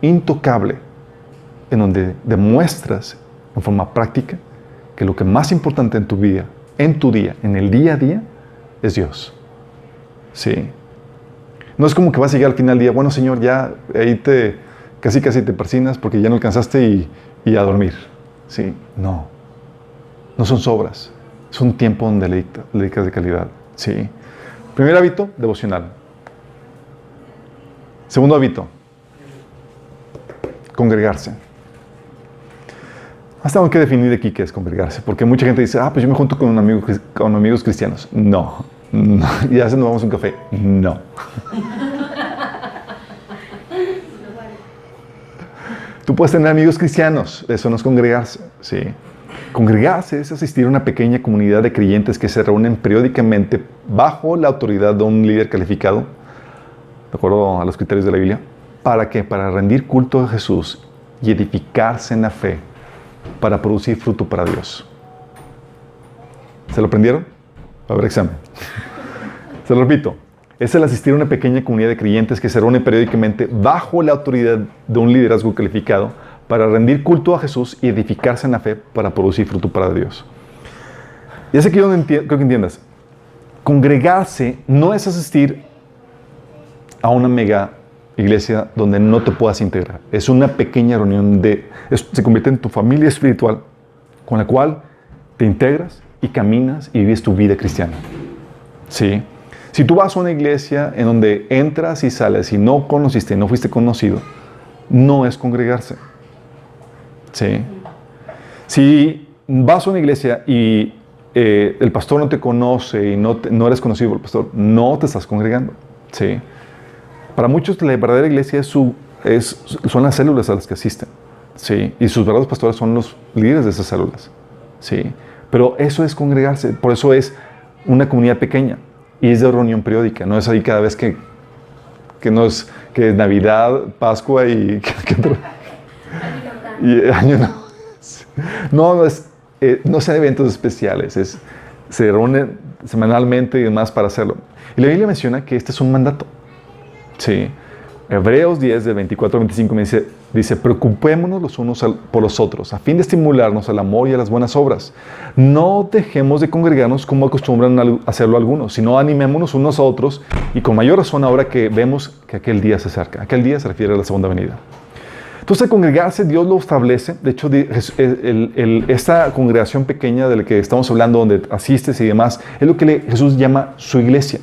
intocable en donde demuestras en forma práctica que lo que más importante en tu vida, en tu día, en el día a día, es Dios. Sí. No es como que vas a llegar al final del día, bueno, Señor, ya ahí casi te persignas porque ya no alcanzaste y a dormir. Sí. No. No son sobras. Es un tiempo donde le dedicas de calidad. Sí. Primer hábito, devocional. Segundo hábito, congregarse. Hasta tengo que definir aquí qué es congregarse, porque mucha gente dice, pues yo me junto con amigos cristianos. No. Y ya nos vamos a un café. No. Tú puedes tener amigos cristianos, eso no es congregarse. Sí. Congregarse es asistir a una pequeña comunidad de creyentes que se reúnen periódicamente bajo la autoridad de un líder calificado, de acuerdo a los criterios de la Biblia. ¿Para qué? Para rendir culto a Jesús y edificarse en la fe, para producir fruto para Dios. ¿Se lo aprendieron? Va a haber examen. Se lo repito. Es el asistir a una pequeña comunidad de creyentes que se reúnen periódicamente bajo la autoridad de un liderazgo calificado para rendir culto a Jesús y edificarse en la fe para producir fruto para Dios. Y es aquí donde creo que entiendas. Congregarse no es asistir a una mega iglesia donde no te puedas integrar. Es una pequeña reunión se convierte en tu familia espiritual con la cual te integras y caminas y vives tu vida cristiana. ¿Sí? Si tú vas a una iglesia en donde entras y sales y no conociste, no fuiste conocido, no es congregarse. ¿Sí? Si vas a una iglesia y el pastor no te conoce y no eres conocido por el pastor, no te estás congregando. ¿Sí? Para muchos la verdadera iglesia son las células a las que asisten. ¿Sí? Y sus verdaderos pastores son los líderes de esas células. ¿sí? Pero eso es congregarse, por eso es una comunidad pequeña y es de reunión periódica, no es ahí cada vez que es Navidad, Pascua y Año Nuevo. No sean eventos especiales, se reúnen semanalmente y demás para hacerlo. Y la Biblia menciona que este es un mandato. Sí. Hebreos 10, del 24 al 25 dice, preocupémonos los unos por los otros, a fin de estimularnos al amor y a las buenas obras. No dejemos de congregarnos como acostumbran a hacerlo algunos, sino animémonos unos a otros, y con mayor razón ahora que vemos que aquel día se acerca. Aquel día se refiere a la segunda venida. Entonces, congregarse, Dios lo establece. De hecho, esta congregación pequeña de la que estamos hablando, donde asistes y demás, es lo que Jesús llama su iglesia.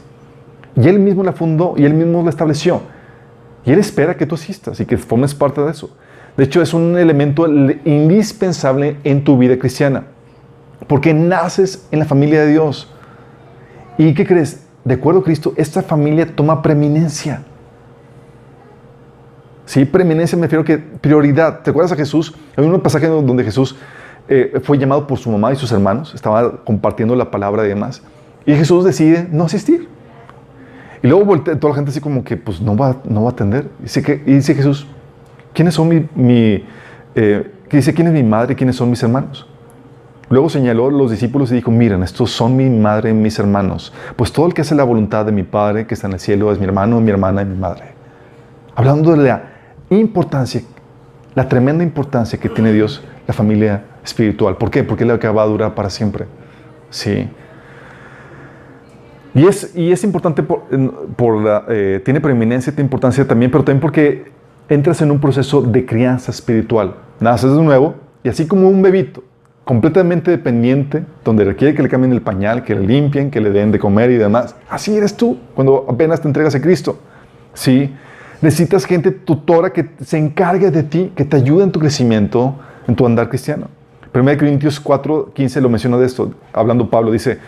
Y Él mismo la fundó y Él mismo la estableció. Y Él espera que tú asistas y que formes parte de eso. De hecho, es un elemento indispensable en tu vida cristiana. Porque naces en la familia de Dios. ¿Y qué crees? De acuerdo a Cristo, esta familia toma preeminencia. Sí, preeminencia me refiero a que prioridad. ¿Te acuerdas a Jesús? Hay un pasaje donde Jesús fue llamado por su mamá y sus hermanos. Estaba compartiendo la palabra y demás. Y Jesús decide no asistir. Y luego voltea toda la gente así como que pues no va a atender. Y dice Jesús, ¿quiénes son quién es mi madre y quiénes son mis hermanos? Luego señaló a los discípulos y dijo, miren, estos son mi madre y mis hermanos. Pues todo el que hace la voluntad de mi Padre que está en el cielo es mi hermano, mi hermana y mi madre. Hablando de la importancia, la tremenda importancia que tiene Dios, la familia espiritual. ¿Por qué? Porque es la que va a durar para siempre. Sí. Y es importante tiene preeminencia, tiene importancia también, pero también porque entras en un proceso de crianza espiritual. Naces de nuevo y así como un bebito, completamente dependiente, donde requiere que le cambien el pañal, que le limpien, que le den de comer y demás. Así eres tú cuando apenas te entregas a Cristo. Sí. Necesitas gente tutora que se encargue de ti, que te ayude en tu crecimiento, en tu andar cristiano. 1 Corintios 4:15 lo menciona de esto, hablando Pablo, dice,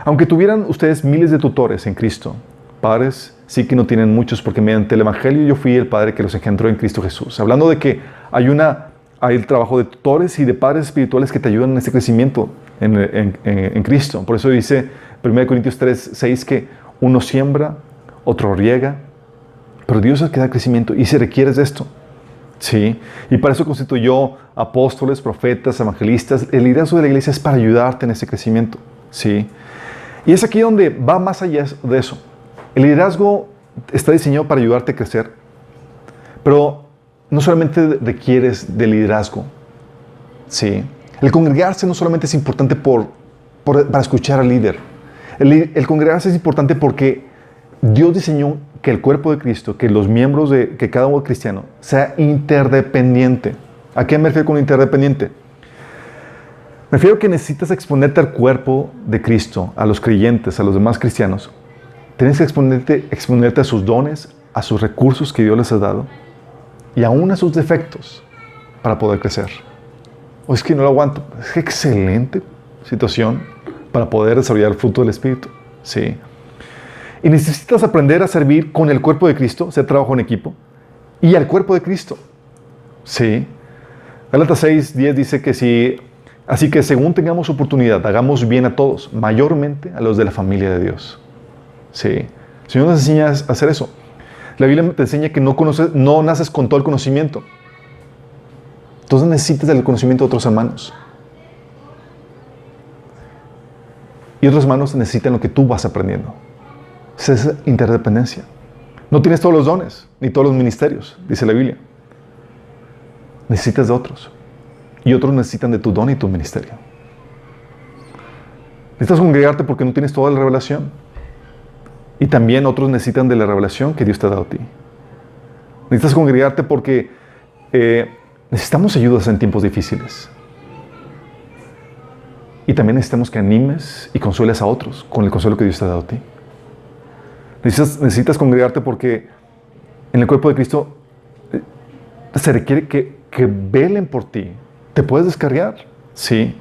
aunque tuvieran ustedes miles de tutores en Cristo, padres sí que no tienen muchos, porque mediante el Evangelio yo fui el Padre que los engendró en Cristo Jesús. Hablando de que hay el trabajo de tutores y de padres espirituales que te ayudan en este crecimiento en Cristo. Por eso dice 1 Corintios 3:6 que uno siembra, otro riega, pero Dios es el que da crecimiento y se requiere de esto. Sí. Y para eso constituyó apóstoles, profetas, evangelistas. El liderazgo de la iglesia es para ayudarte en ese crecimiento. Sí. Y es aquí donde va más allá de eso. El liderazgo está diseñado para ayudarte a crecer, pero no solamente requieres de liderazgo. Sí. El congregarse no solamente es importante para escuchar al líder. El congregarse es importante porque Dios diseñó que el cuerpo de Cristo, que los miembros que cada uno cristiano sea interdependiente. ¿A qué me refiero con interdependiente? Me refiero que necesitas exponerte al cuerpo de Cristo, a los creyentes, a los demás cristianos. Tienes que exponerte a sus dones, a sus recursos que Dios les ha dado y aún a sus defectos para poder crecer. O es que no lo aguanto. Es excelente situación para poder desarrollar el fruto del Espíritu. Sí. Y necesitas aprender a servir con el cuerpo de Cristo, hacer trabajo en equipo, y al cuerpo de Cristo. Sí. Gálatas 6:10 dice que así que según tengamos oportunidad, hagamos bien a todos, mayormente a los de la familia de Dios. Sí. El Señor nos enseña a hacer eso. La Biblia te enseña que no naces con todo el conocimiento. Entonces necesitas el conocimiento de otros hermanos. Y otros hermanos necesitan lo que tú vas aprendiendo. Es interdependencia. No tienes todos los dones, ni todos los ministerios, dice la Biblia. Necesitas de otros. Y otros necesitan de tu don y tu ministerio. Necesitas congregarte porque no tienes toda la revelación. Y también otros necesitan de la revelación que Dios te ha dado a ti. Necesitas congregarte porque necesitamos ayudas en tiempos difíciles. Y también necesitamos que animes y consueles a otros con el consuelo que Dios te ha dado a ti. Necesitas congregarte porque en el cuerpo de Cristo se requiere que velen por ti. Te puedes descargar, sí.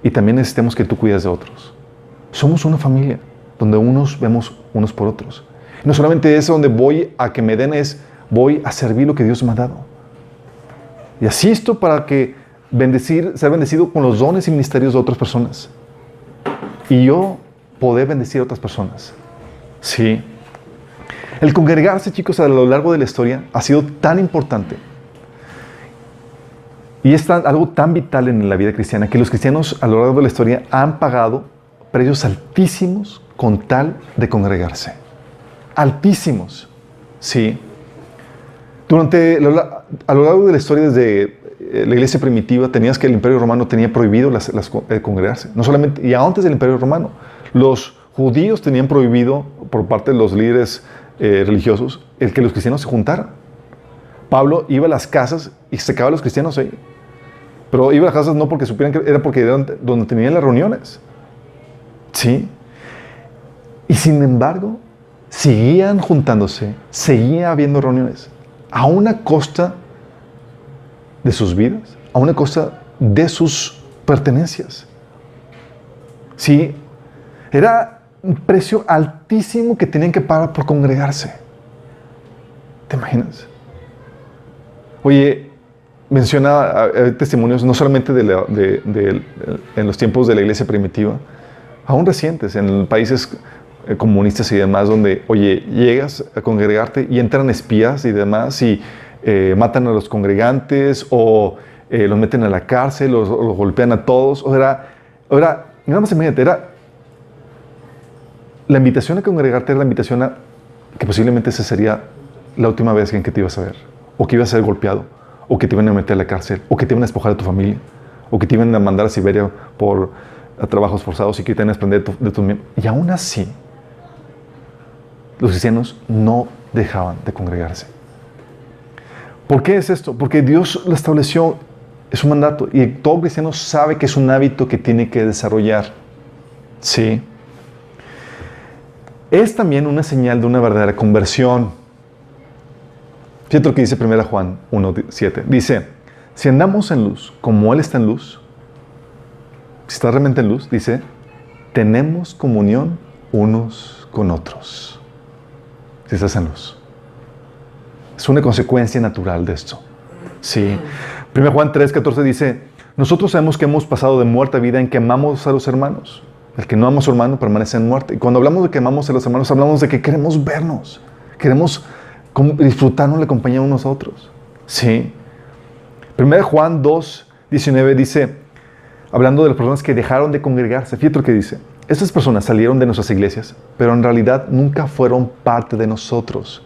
Y también necesitamos que tú cuides de otros. Somos una familia donde unos vemos unos por otros. No solamente es donde voy a que me den, voy a servir lo que Dios me ha dado. Y asisto para que ser bendecido con los dones y ministerios de otras personas. Y yo poder bendecir a otras personas. Sí. El congregarse, chicos, a lo largo de la historia ha sido tan importante. Y es algo tan vital en la vida cristiana que los cristianos a lo largo de la historia han pagado precios altísimos con tal de congregarse. Altísimos. Sí. A lo largo de la historia, desde la iglesia primitiva, tenías que el Imperio Romano tenía prohibido congregarse. No solamente, y antes del Imperio Romano, los judíos tenían prohibido, por parte de los líderes religiosos, el que los cristianos se juntaran. Pablo iba a las casas y se secaba a los cristianos ahí. Pero iba a las casas no porque supieran que era porque eran donde tenían las reuniones. ¿Sí? Y sin embargo, seguían juntándose, seguía habiendo reuniones, a una costa de sus vidas, a una costa de sus pertenencias. Sí, era un precio altísimo que tenían que pagar por congregarse. ¿Te imaginas? Oye, menciona testimonios no solamente en los tiempos de la iglesia primitiva, aún recientes, en países comunistas y demás, donde, oye, llegas a congregarte y entran espías y demás y matan a los congregantes o los meten a la cárcel o los golpean a todos. Nada más imagínate, la invitación a congregarte era la invitación a que posiblemente esa sería la última vez en que te ibas a ver, o que ibas a ser golpeado, o que te iban a meter a la cárcel, o que te iban a despojar de tu familia, o que te iban a mandar a Siberia a trabajos forzados y que te iban a desprender de tu miembro. Y aún así, los cristianos no dejaban de congregarse. ¿Por qué es esto? Porque Dios lo estableció, es un mandato, y todo cristiano sabe que es un hábito que tiene que desarrollar. Sí. Es también una señal de una verdadera conversión. Fíjate lo que dice 1 Juan 1:7. Dice, si andamos en luz, como Él está en luz, si está realmente en luz, dice, tenemos comunión unos con otros. Si estás en luz. Es una consecuencia natural de esto. Sí. 1 Juan 3:14 dice, nosotros sabemos que hemos pasado de muerte a vida en que amamos a los hermanos. El que no ama a su hermano permanece en muerte. Y cuando hablamos de que amamos a los hermanos, hablamos de que queremos vernos. Queremos disfrutarnos la compañía unos a otros. Sí. 1 Juan 2:19 dice, hablando de las personas que dejaron de congregarse, fíjate lo que dice. Estas personas salieron de nuestras iglesias, pero en realidad nunca fueron parte de nosotros.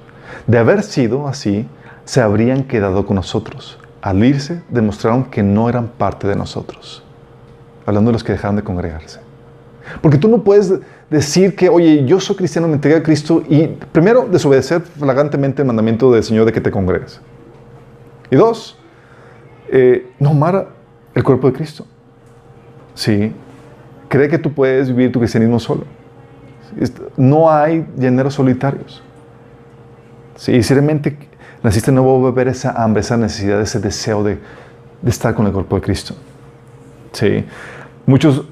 De haber sido así, se habrían quedado con nosotros. Al irse, demostraron que no eran parte de nosotros. Hablando de los que dejaron de congregarse. Porque tú no puedes decir que, oye, yo soy cristiano, me entregué a Cristo, y primero, desobedecer flagrantemente el mandamiento del Señor de que te congregues. Y dos, no amar el cuerpo de Cristo. Sí. Cree que tú puedes vivir tu cristianismo solo. No hay llaneros solitarios. Sí, seriamente naciste de nuevo, va a haber esa hambre, esa necesidad, ese deseo de estar con el cuerpo de Cristo. Sí. Muchos,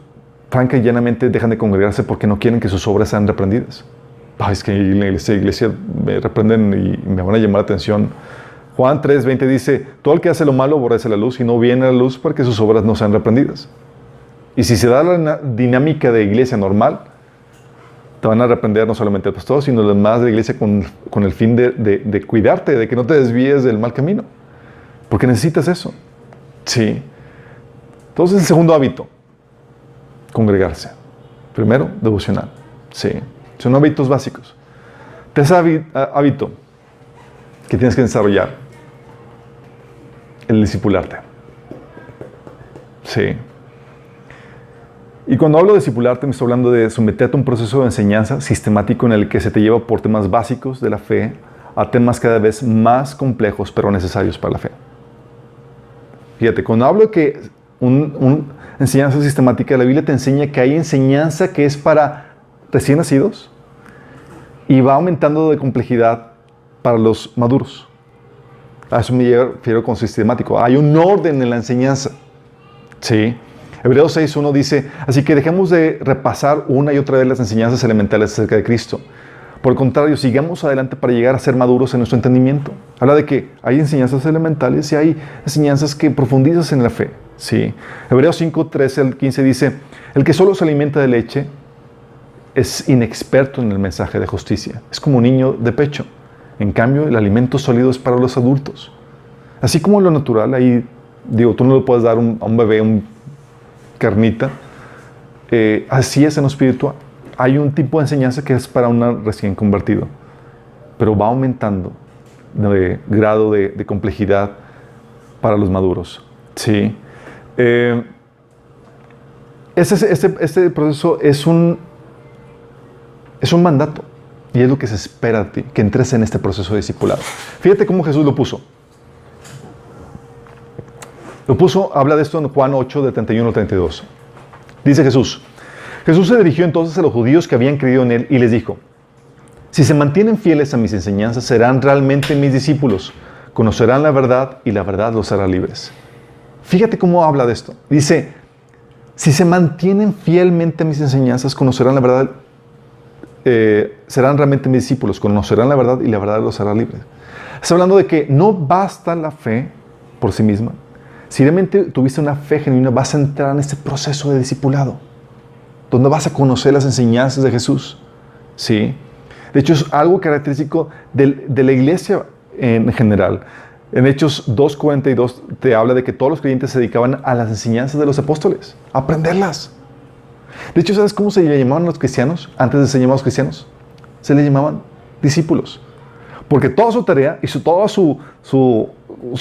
franca y llanamente, dejan de congregarse porque no quieren que sus obras sean reprendidas. Es que en la iglesia me reprenden y me van a llamar la atención. Juan 3:20 dice, todo el que hace lo malo aborrece la luz y no viene a la luz para que sus obras no sean reprendidas. Y si se da la dinámica de iglesia normal, te van a reprender no solamente el pastor, sino los demás de la iglesia con el fin de cuidarte, de que no te desvíes del mal camino. Porque necesitas eso. Sí. Entonces, el segundo hábito, congregarse. Primero, devocional. Sí. Son hábitos básicos. Tercer hábito que tienes que desarrollar, el discipularte. Sí. Y cuando hablo de discipularte, me estoy hablando de someterte a un proceso de enseñanza sistemático en el que se te lleva por temas básicos de la fe a temas cada vez más complejos, pero necesarios para la fe. Fíjate, cuando hablo de que una enseñanza sistemática, la Biblia te enseña que hay enseñanza que es para recién nacidos y va aumentando de complejidad para los maduros. A eso me refiero con sistemático. Hay un orden en la enseñanza. Sí. Hebreos 6:1 dice, así que dejemos de repasar una y otra vez las enseñanzas elementales acerca de Cristo. Por el contrario, sigamos adelante para llegar a ser maduros en nuestro entendimiento. Habla de que hay enseñanzas elementales y hay enseñanzas que profundizan en la fe. Sí. Hebreos 5, 13 al 15 dice, el que solo se alimenta de leche es inexperto en el mensaje de justicia. Es como un niño de pecho. En cambio, el alimento sólido es para los adultos. Así como lo natural, ahí, digo, tú no le puedes dar a un bebé un carnita. Así es en lo espiritual. Hay un tipo de enseñanza que es para un recién convertido, pero va aumentando de grado de complejidad para los maduros. Sí. Este proceso es un mandato y es lo que se espera de ti, que entres en este proceso de discipulado. Fíjate cómo Jesús lo puso. Habla de esto en Juan 8, de 31 al 32. Dice Jesús se dirigió entonces a los judíos que habían creído en él y les dijo, si se mantienen fieles a mis enseñanzas, serán realmente mis discípulos, conocerán la verdad y la verdad los hará libres. Fíjate cómo habla de esto. Dice, si se mantienen fielmente a mis enseñanzas, conocerán la verdad, serán realmente mis discípulos, conocerán la verdad y la verdad los hará libres. Está hablando de que no basta la fe por sí misma. Si realmente tuviste una fe genuina, vas a entrar en este proceso de discipulado, donde vas a conocer las enseñanzas de Jesús. ¿Sí? De hecho, es algo característico de la iglesia en general. En Hechos 2:42 te habla de que todos los creyentes se dedicaban a las enseñanzas de los apóstoles, a aprenderlas. De hecho, ¿sabes cómo se le llamaban los cristianos? Antes de ser llamados cristianos, se les llamaban discípulos. Porque toda su tarea y toda su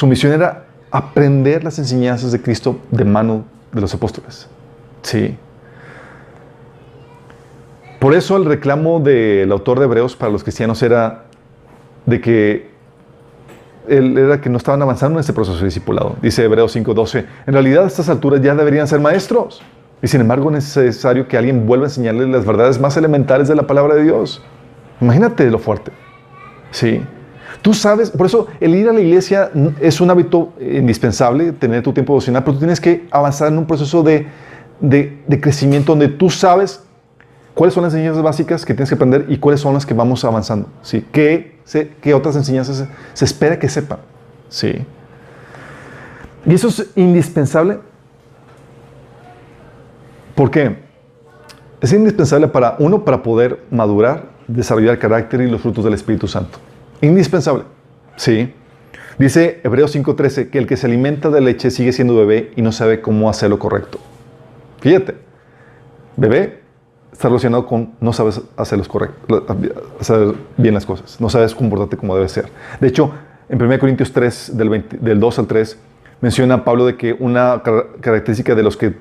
misión era aprender las enseñanzas de Cristo de mano de los apóstoles. Sí. Por eso el reclamo del autor de Hebreos para los cristianos era de que no estaban avanzando en este proceso de discipulado. Dice Hebreos 5:12, en realidad a estas alturas ya deberían ser maestros. Y sin embargo es necesario que alguien vuelva a enseñarles las verdades más elementales de la palabra de Dios. Imagínate lo fuerte. Sí. Tú sabes, por eso el ir a la iglesia es un hábito indispensable, tener tu tiempo devocional, pero tú tienes que avanzar en un proceso de crecimiento donde tú sabes cuáles son las enseñanzas básicas que tienes que aprender y cuáles son las que vamos avanzando. ¿Sí? ¿Qué otras enseñanzas se espera que sepan? ¿Sí? Y eso es indispensable. ¿Por qué? Es indispensable para poder madurar, desarrollar el carácter y los frutos del Espíritu Santo. Indispensable. ¿Sí? Dice Hebreos 5:13 que el que se alimenta de leche sigue siendo bebé y no sabe cómo hacer lo correcto. Fíjate, bebé está relacionado con no sabes hacer hacer bien las cosas, no sabes comportarte como debe ser. De hecho, en 1 Corintios 3, del 2 al 3, menciona Pablo de que una característica de los que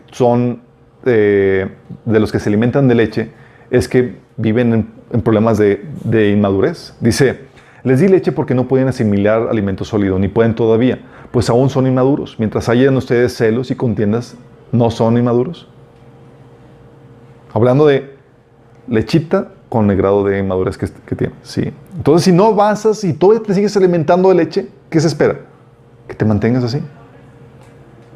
se alimentan de leche es que viven en problemas de inmadurez. Dice, les di leche porque no podían asimilar alimento sólido, ni pueden todavía, pues aún son inmaduros. Mientras hayan ustedes celos y contiendas, ¿no son inmaduros? Hablando de lechita con el grado de inmadurez que tiene. ¿Sí? Entonces, si no avanzas y todavía te sigues alimentando de leche, ¿qué se espera? Que te mantengas así.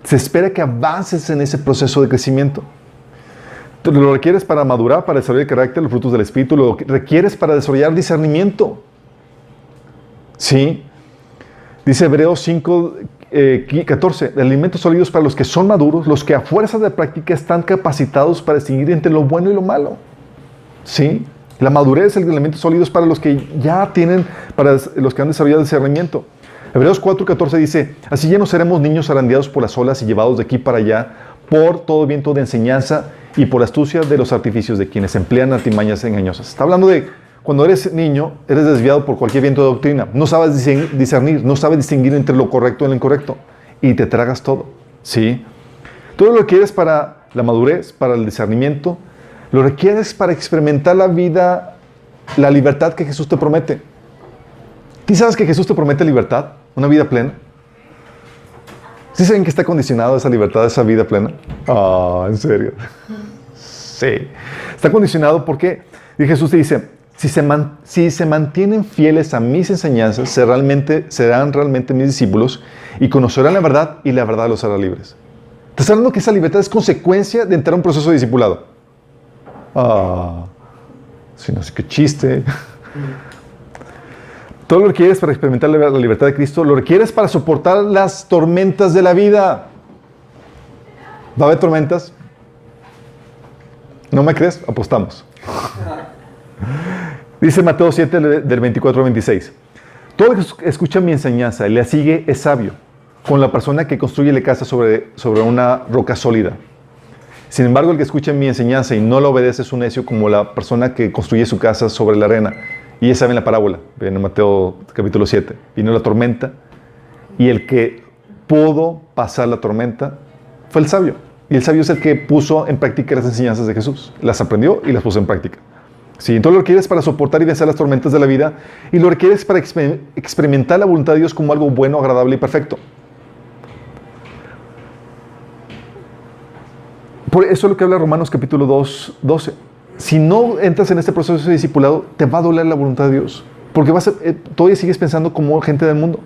Se espera que avances en ese proceso de crecimiento. Lo requieres para madurar, para desarrollar el carácter, los frutos del Espíritu. Lo requieres para desarrollar discernimiento. ¿Sí? Dice Hebreos 5:14, alimentos sólidos para los que son maduros, los que a fuerza de práctica están capacitados para distinguir entre lo bueno y lo malo. ¿Sí? La madurez, el alimentos sólidos para los que ya tienen, para los que han desarrollado discernimiento. Hebreos 4:14 dice, así ya no seremos niños zarandeados por las olas y llevados de aquí para allá por todo viento de enseñanza y por la astucia de los artificios de quienes emplean artimañas engañosas. Está hablando de cuando eres niño, eres desviado por cualquier viento de doctrina. No sabes discernir, no sabes distinguir entre lo correcto y lo incorrecto. Y te tragas todo. ¿Sí? Todo lo que quieres para la madurez, para el discernimiento, lo requieres para experimentar la vida, la libertad que Jesús te promete. ¿Tú sabes que Jesús te promete libertad? Una vida plena. ¿Sí saben que está condicionado esa libertad, esa vida plena? Ah, ¿en serio? Sí. Está condicionado porque Jesús te dice, si se mantienen fieles a mis enseñanzas, serán realmente mis discípulos y conocerán la verdad y la verdad los hará libres. ¿Estás hablando que esa libertad es consecuencia de entrar a un proceso de discipulado? Ah, si no sé qué chiste. Todo lo requieres para experimentar la libertad de Cristo, lo requieres para soportar las tormentas de la vida. ¿Va a haber tormentas? ¿No me crees? Apostamos. Dice Mateo 7, del 24 al 26. Todo el que escucha mi enseñanza y la sigue es sabio, con la persona que construye la casa sobre una roca sólida. Sin embargo, el que escucha mi enseñanza y no la obedece es un necio como la persona que construye su casa sobre la arena. Y ya saben la parábola, en Mateo capítulo 7. Vino la tormenta y el que pudo pasar la tormenta fue el sabio. Y el sabio es el que puso en práctica las enseñanzas de Jesús. Las aprendió y las puso en práctica. Sí, entonces lo requieres para soportar y vencer las tormentas de la vida y lo requieres para experimentar la voluntad de Dios como algo bueno, agradable y perfecto. Por eso es lo que habla Romanos capítulo 2, 12. Si no entras en este proceso de discipulado, te va a doler la voluntad de Dios. Porque todavía sigues pensando como gente del mundo.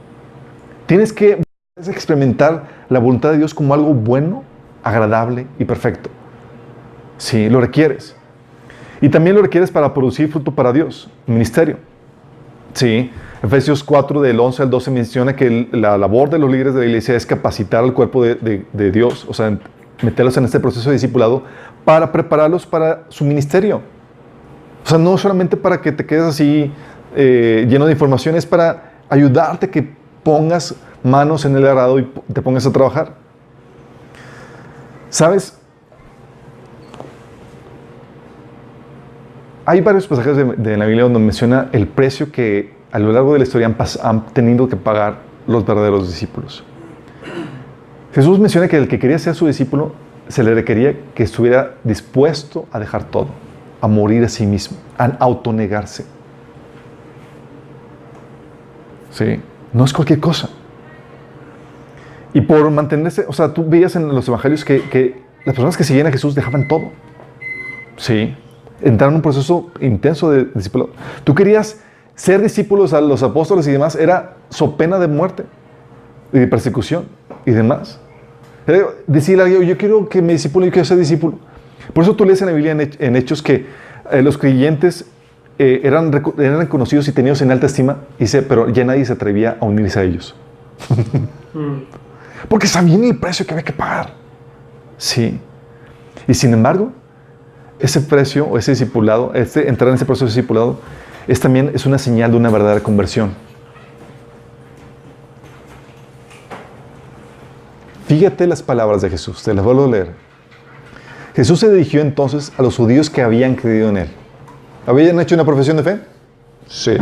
Tienes que experimentar la voluntad de Dios como algo bueno, agradable y perfecto. Sí, lo requieres. Y también lo requieres para producir fruto para Dios, ministerio. Sí, Efesios 4 del 11 al 12 menciona que la labor de los líderes de la iglesia es capacitar al cuerpo de Dios, o sea, meterlos en este proceso de discipulado para prepararlos para su ministerio. O sea, no solamente para que te quedes así lleno de información, es para ayudarte a que pongas manos en el arado y te pongas a trabajar. ¿Sabes? Hay varios pasajes de la Biblia donde menciona el precio que a lo largo de la historia han tenido que pagar los verdaderos discípulos. Jesús menciona que el que quería ser su discípulo se le requería que estuviera dispuesto a dejar todo, a morir a sí mismo, a autonegarse. ¿Sí? No es cualquier cosa. Y por mantenerse, o sea, tú veías en los evangelios que las personas que seguían a Jesús dejaban todo. Sí. Entraron en un proceso intenso de discípulo. Tú querías ser discípulos a los apóstoles y demás, era so pena de muerte, y de persecución y demás. Decirle a Dios, yo quiero que me discípulo, yo quiero ser discípulo. Por eso tú lees en la Biblia en Hechos que los creyentes eran reconocidos y tenidos en alta estima, dice, pero ya nadie se atrevía a unirse a ellos. Porque sabían el precio que había que pagar. Sí. Y sin embargo, ese precio o ese discipulado, entrar en ese proceso de discipulado, también es una señal de una verdadera conversión. Fíjate las palabras de Jesús, te las vuelvo a leer. Jesús se dirigió entonces a los judíos que habían creído en Él. ¿Habían hecho una profesión de fe? Sí.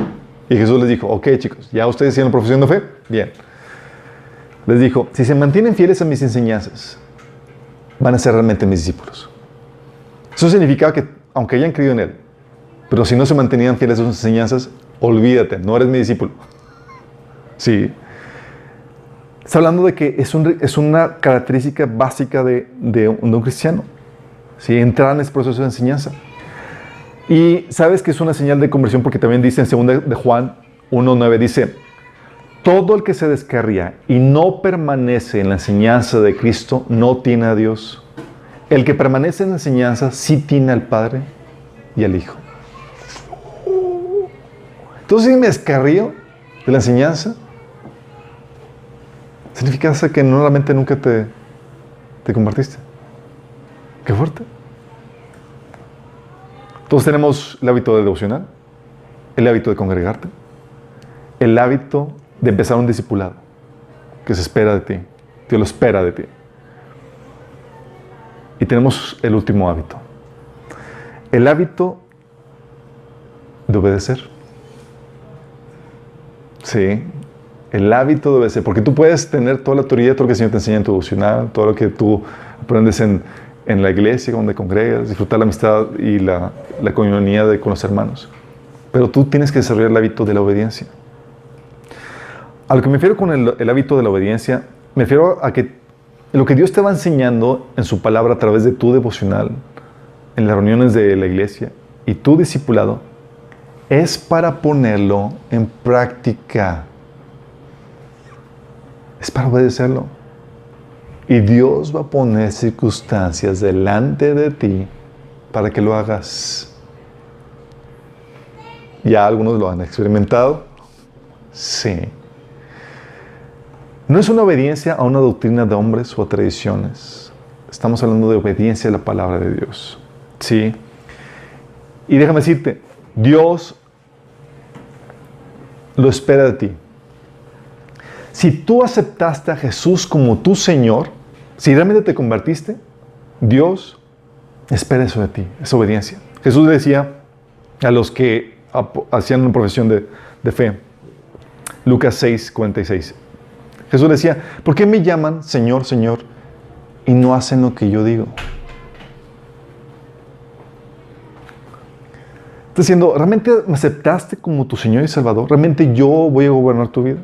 Y Jesús les dijo, ok chicos, ¿ya ustedes hicieron profesión de fe? Bien. Les dijo, si se mantienen fieles a mis enseñanzas, van a ser realmente mis discípulos. Eso significaba que, aunque hayan creído en Él, pero si no se mantenían fieles a sus enseñanzas, olvídate, no eres mi discípulo. Sí. Está hablando de que es una característica básica de un cristiano. ¿Sí? Entrar en ese proceso de enseñanza. Y sabes que es una señal de conversión porque también dice en 2 de Juan 1:9, dice, todo el que se descarría y no permanece en la enseñanza de Cristo no tiene a Dios. El que permanece en la enseñanza sí tiene al Padre y al Hijo. Entonces, si me descarrío de la enseñanza, significa que normalmente nunca te convertiste. Qué fuerte. Todos tenemos el hábito de devocional, el hábito de congregarte, el hábito de empezar un discipulado que se espera de ti, Dios lo espera de ti. Y tenemos el último hábito, el hábito de obedecer. Sí, el hábito de obedecer, porque tú puedes tener toda la teoría, todo lo que el Señor te enseña en tu devocional, todo lo que tú aprendes en la iglesia, donde congregas, disfrutar la amistad y la comunidad con los hermanos. Pero tú tienes que desarrollar el hábito de la obediencia. A lo que me refiero con el hábito de la obediencia, me refiero a que lo que Dios te va enseñando en su palabra a través de tu devocional, en las reuniones de la iglesia y tu discipulado, es para ponerlo en práctica. Es para obedecerlo. Y Dios va a poner circunstancias delante de ti para que lo hagas. ¿Ya algunos lo han experimentado? Sí. No es una obediencia a una doctrina de hombres o a tradiciones, Estamos hablando de obediencia a la palabra de Dios. ¿Sí? Y déjame decirte, Dios lo espera de ti. Si tú aceptaste a Jesús como tu Señor, si realmente te convertiste, Dios espera eso de ti, esa obediencia. Jesús le decía a los que hacían una profesión de fe, Lucas 6:46. Jesús le decía, ¿por qué me llaman Señor, Señor, y no hacen lo que yo digo? Está diciendo, ¿realmente me aceptaste como tu Señor y Salvador? ¿Realmente yo voy a gobernar tu vida?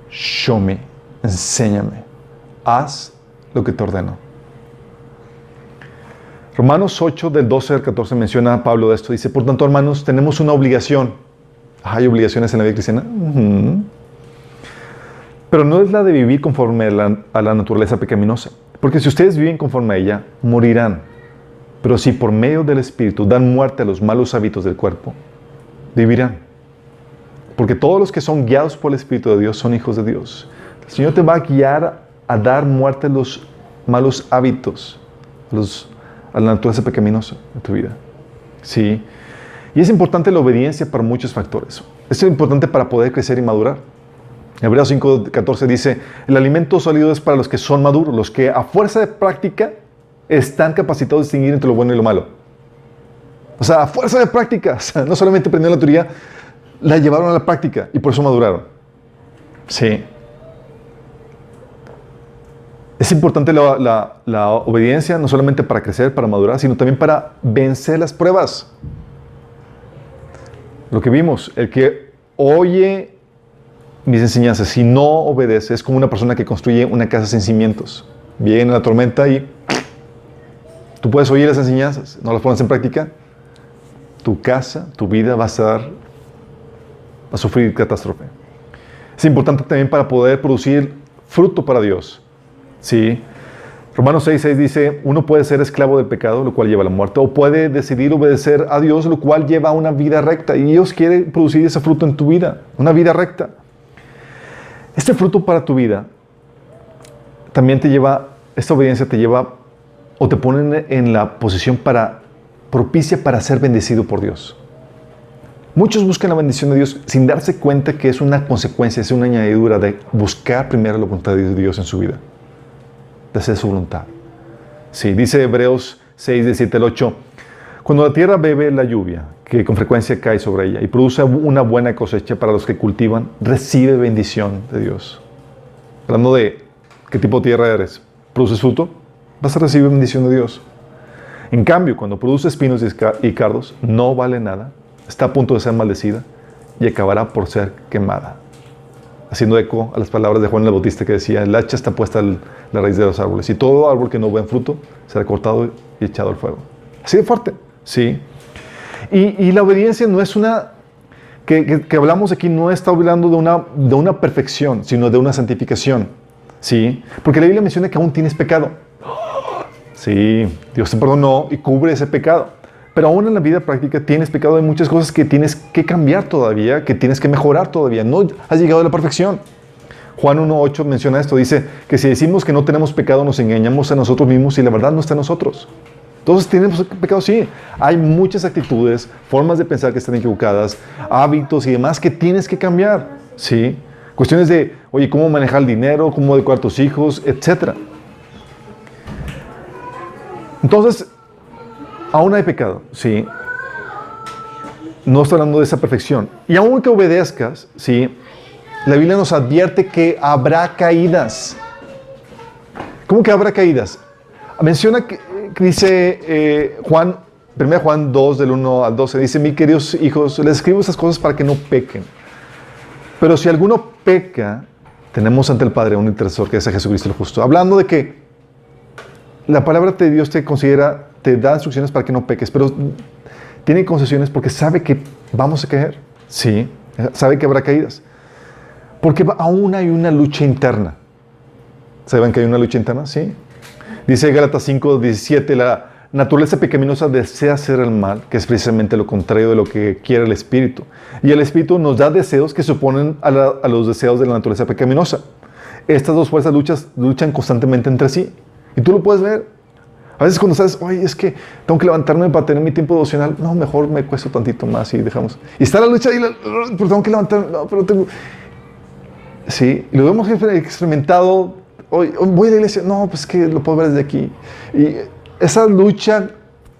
Show me, enséñame, haz lo que te ordeno. Romanos 8, del 12 al 14, menciona a Pablo de esto. Dice, por tanto, hermanos, tenemos una obligación. ¿Hay obligaciones en la vida cristiana? Pero no es la de vivir conforme a la naturaleza pecaminosa. Porque si ustedes viven conforme a ella, morirán. Pero si por medio del Espíritu dan muerte a los malos hábitos del cuerpo, vivirán. Porque todos los que son guiados por el Espíritu de Dios son hijos de Dios. El Señor te va a guiar a dar muerte a los malos hábitos, a la naturaleza pecaminosa de tu vida. Sí. Y es importante la obediencia para muchos factores. Es importante para poder crecer y madurar. Hebreos 5:14 dice, el alimento sólido es para los que son maduros, los que a fuerza de práctica están capacitados de distinguir entre lo bueno y lo malo. O sea, a fuerza de práctica. O sea, no solamente aprendieron la teoría, la llevaron a la práctica y por eso maduraron. Sí. Es importante la obediencia, no solamente para crecer, para madurar, sino también para vencer las pruebas. Lo que vimos, el que oye mis enseñanzas, si no obedece, es como una persona que construye una casa sin cimientos. Viene la tormenta y tú puedes oír las enseñanzas, no las pones en práctica, tu casa, tu vida va a sufrir catástrofe. Es importante también para poder producir fruto para Dios. Sí. Romanos 6:6 dice, uno puede ser esclavo del pecado, lo cual lleva a la muerte, o puede decidir obedecer a Dios, lo cual lleva a una vida recta. Y Dios quiere producir ese fruto en tu vida, una vida recta. Este fruto para tu vida también te lleva, esta obediencia te lleva o te pone en la posición propicia para ser bendecido por Dios. Muchos buscan la bendición de Dios sin darse cuenta que es una consecuencia, es una añadidura de buscar primero la voluntad de Dios en su vida, de hacer su voluntad. Sí, dice Hebreos 6, del 7 al 8, cuando la tierra bebe la lluvia, que con frecuencia cae sobre ella, y produce una buena cosecha para los que cultivan, recibe bendición de Dios. Hablando de qué tipo de tierra eres, ¿produces fruto? Vas a recibir bendición de Dios. En cambio, cuando produce espinos y cardos, no vale nada, está a punto de ser maldecida y acabará por ser quemada. Haciendo eco a las palabras de Juan el Bautista que decía, el hacha está puesta en la raíz de los árboles y todo árbol que no buen fruto será cortado y echado al fuego. Así de fuerte, sí. Y la obediencia no es una, que hablamos aquí, no está hablando de una perfección, sino de una santificación, sí. Porque la Biblia menciona que aún tienes pecado. Sí, Dios te perdonó y cubre ese pecado. Pero aún en la vida práctica tienes pecado, hay muchas cosas que tienes que cambiar todavía, que tienes que mejorar todavía. No has llegado a la perfección. Juan 1:8 menciona esto, dice que si decimos que no tenemos pecado, nos engañamos a nosotros mismos y la verdad no está en nosotros. Entonces, ¿tenemos pecado? Sí. Hay muchas actitudes, formas de pensar que están equivocadas, hábitos y demás que tienes que cambiar. Sí. Cuestiones de, oye, cómo manejar el dinero, cómo educar a tus hijos, etc. Entonces, aún hay pecado, sí. No estoy hablando de esa perfección. Y aunque obedezcas, sí, la Biblia nos advierte que habrá caídas. ¿Cómo que habrá caídas? Menciona que dice 1 Juan 2, del 1 al 12, dice, mis queridos hijos, les escribo estas cosas para que no pequen. Pero si alguno peca, tenemos ante el Padre un intercesor que es a Jesucristo el justo. Hablando de que la palabra de Dios te da instrucciones para que no peques, pero tiene concesiones porque sabe que vamos a caer. Sí, sabe que habrá caídas. Porque aún hay una lucha interna. ¿Saben que hay una lucha interna? Sí. Dice Gálatas 5:17, la naturaleza pecaminosa desea hacer el mal, que es precisamente lo contrario de lo que quiere el Espíritu. Y el Espíritu nos da deseos que se oponen a los deseos de la naturaleza pecaminosa. Estas dos fuerzas luchan constantemente entre sí. Y tú lo puedes ver. A veces cuando sabes, oye, es que tengo que levantarme para tener mi tiempo devocional, no, mejor me cuesto tantito más y dejamos. Y está la lucha y pero tengo que levantarme, no, pero tengo... Sí, y lo hemos experimentado. Hoy voy a la iglesia, no, pues que lo puedo ver desde aquí. Y esa lucha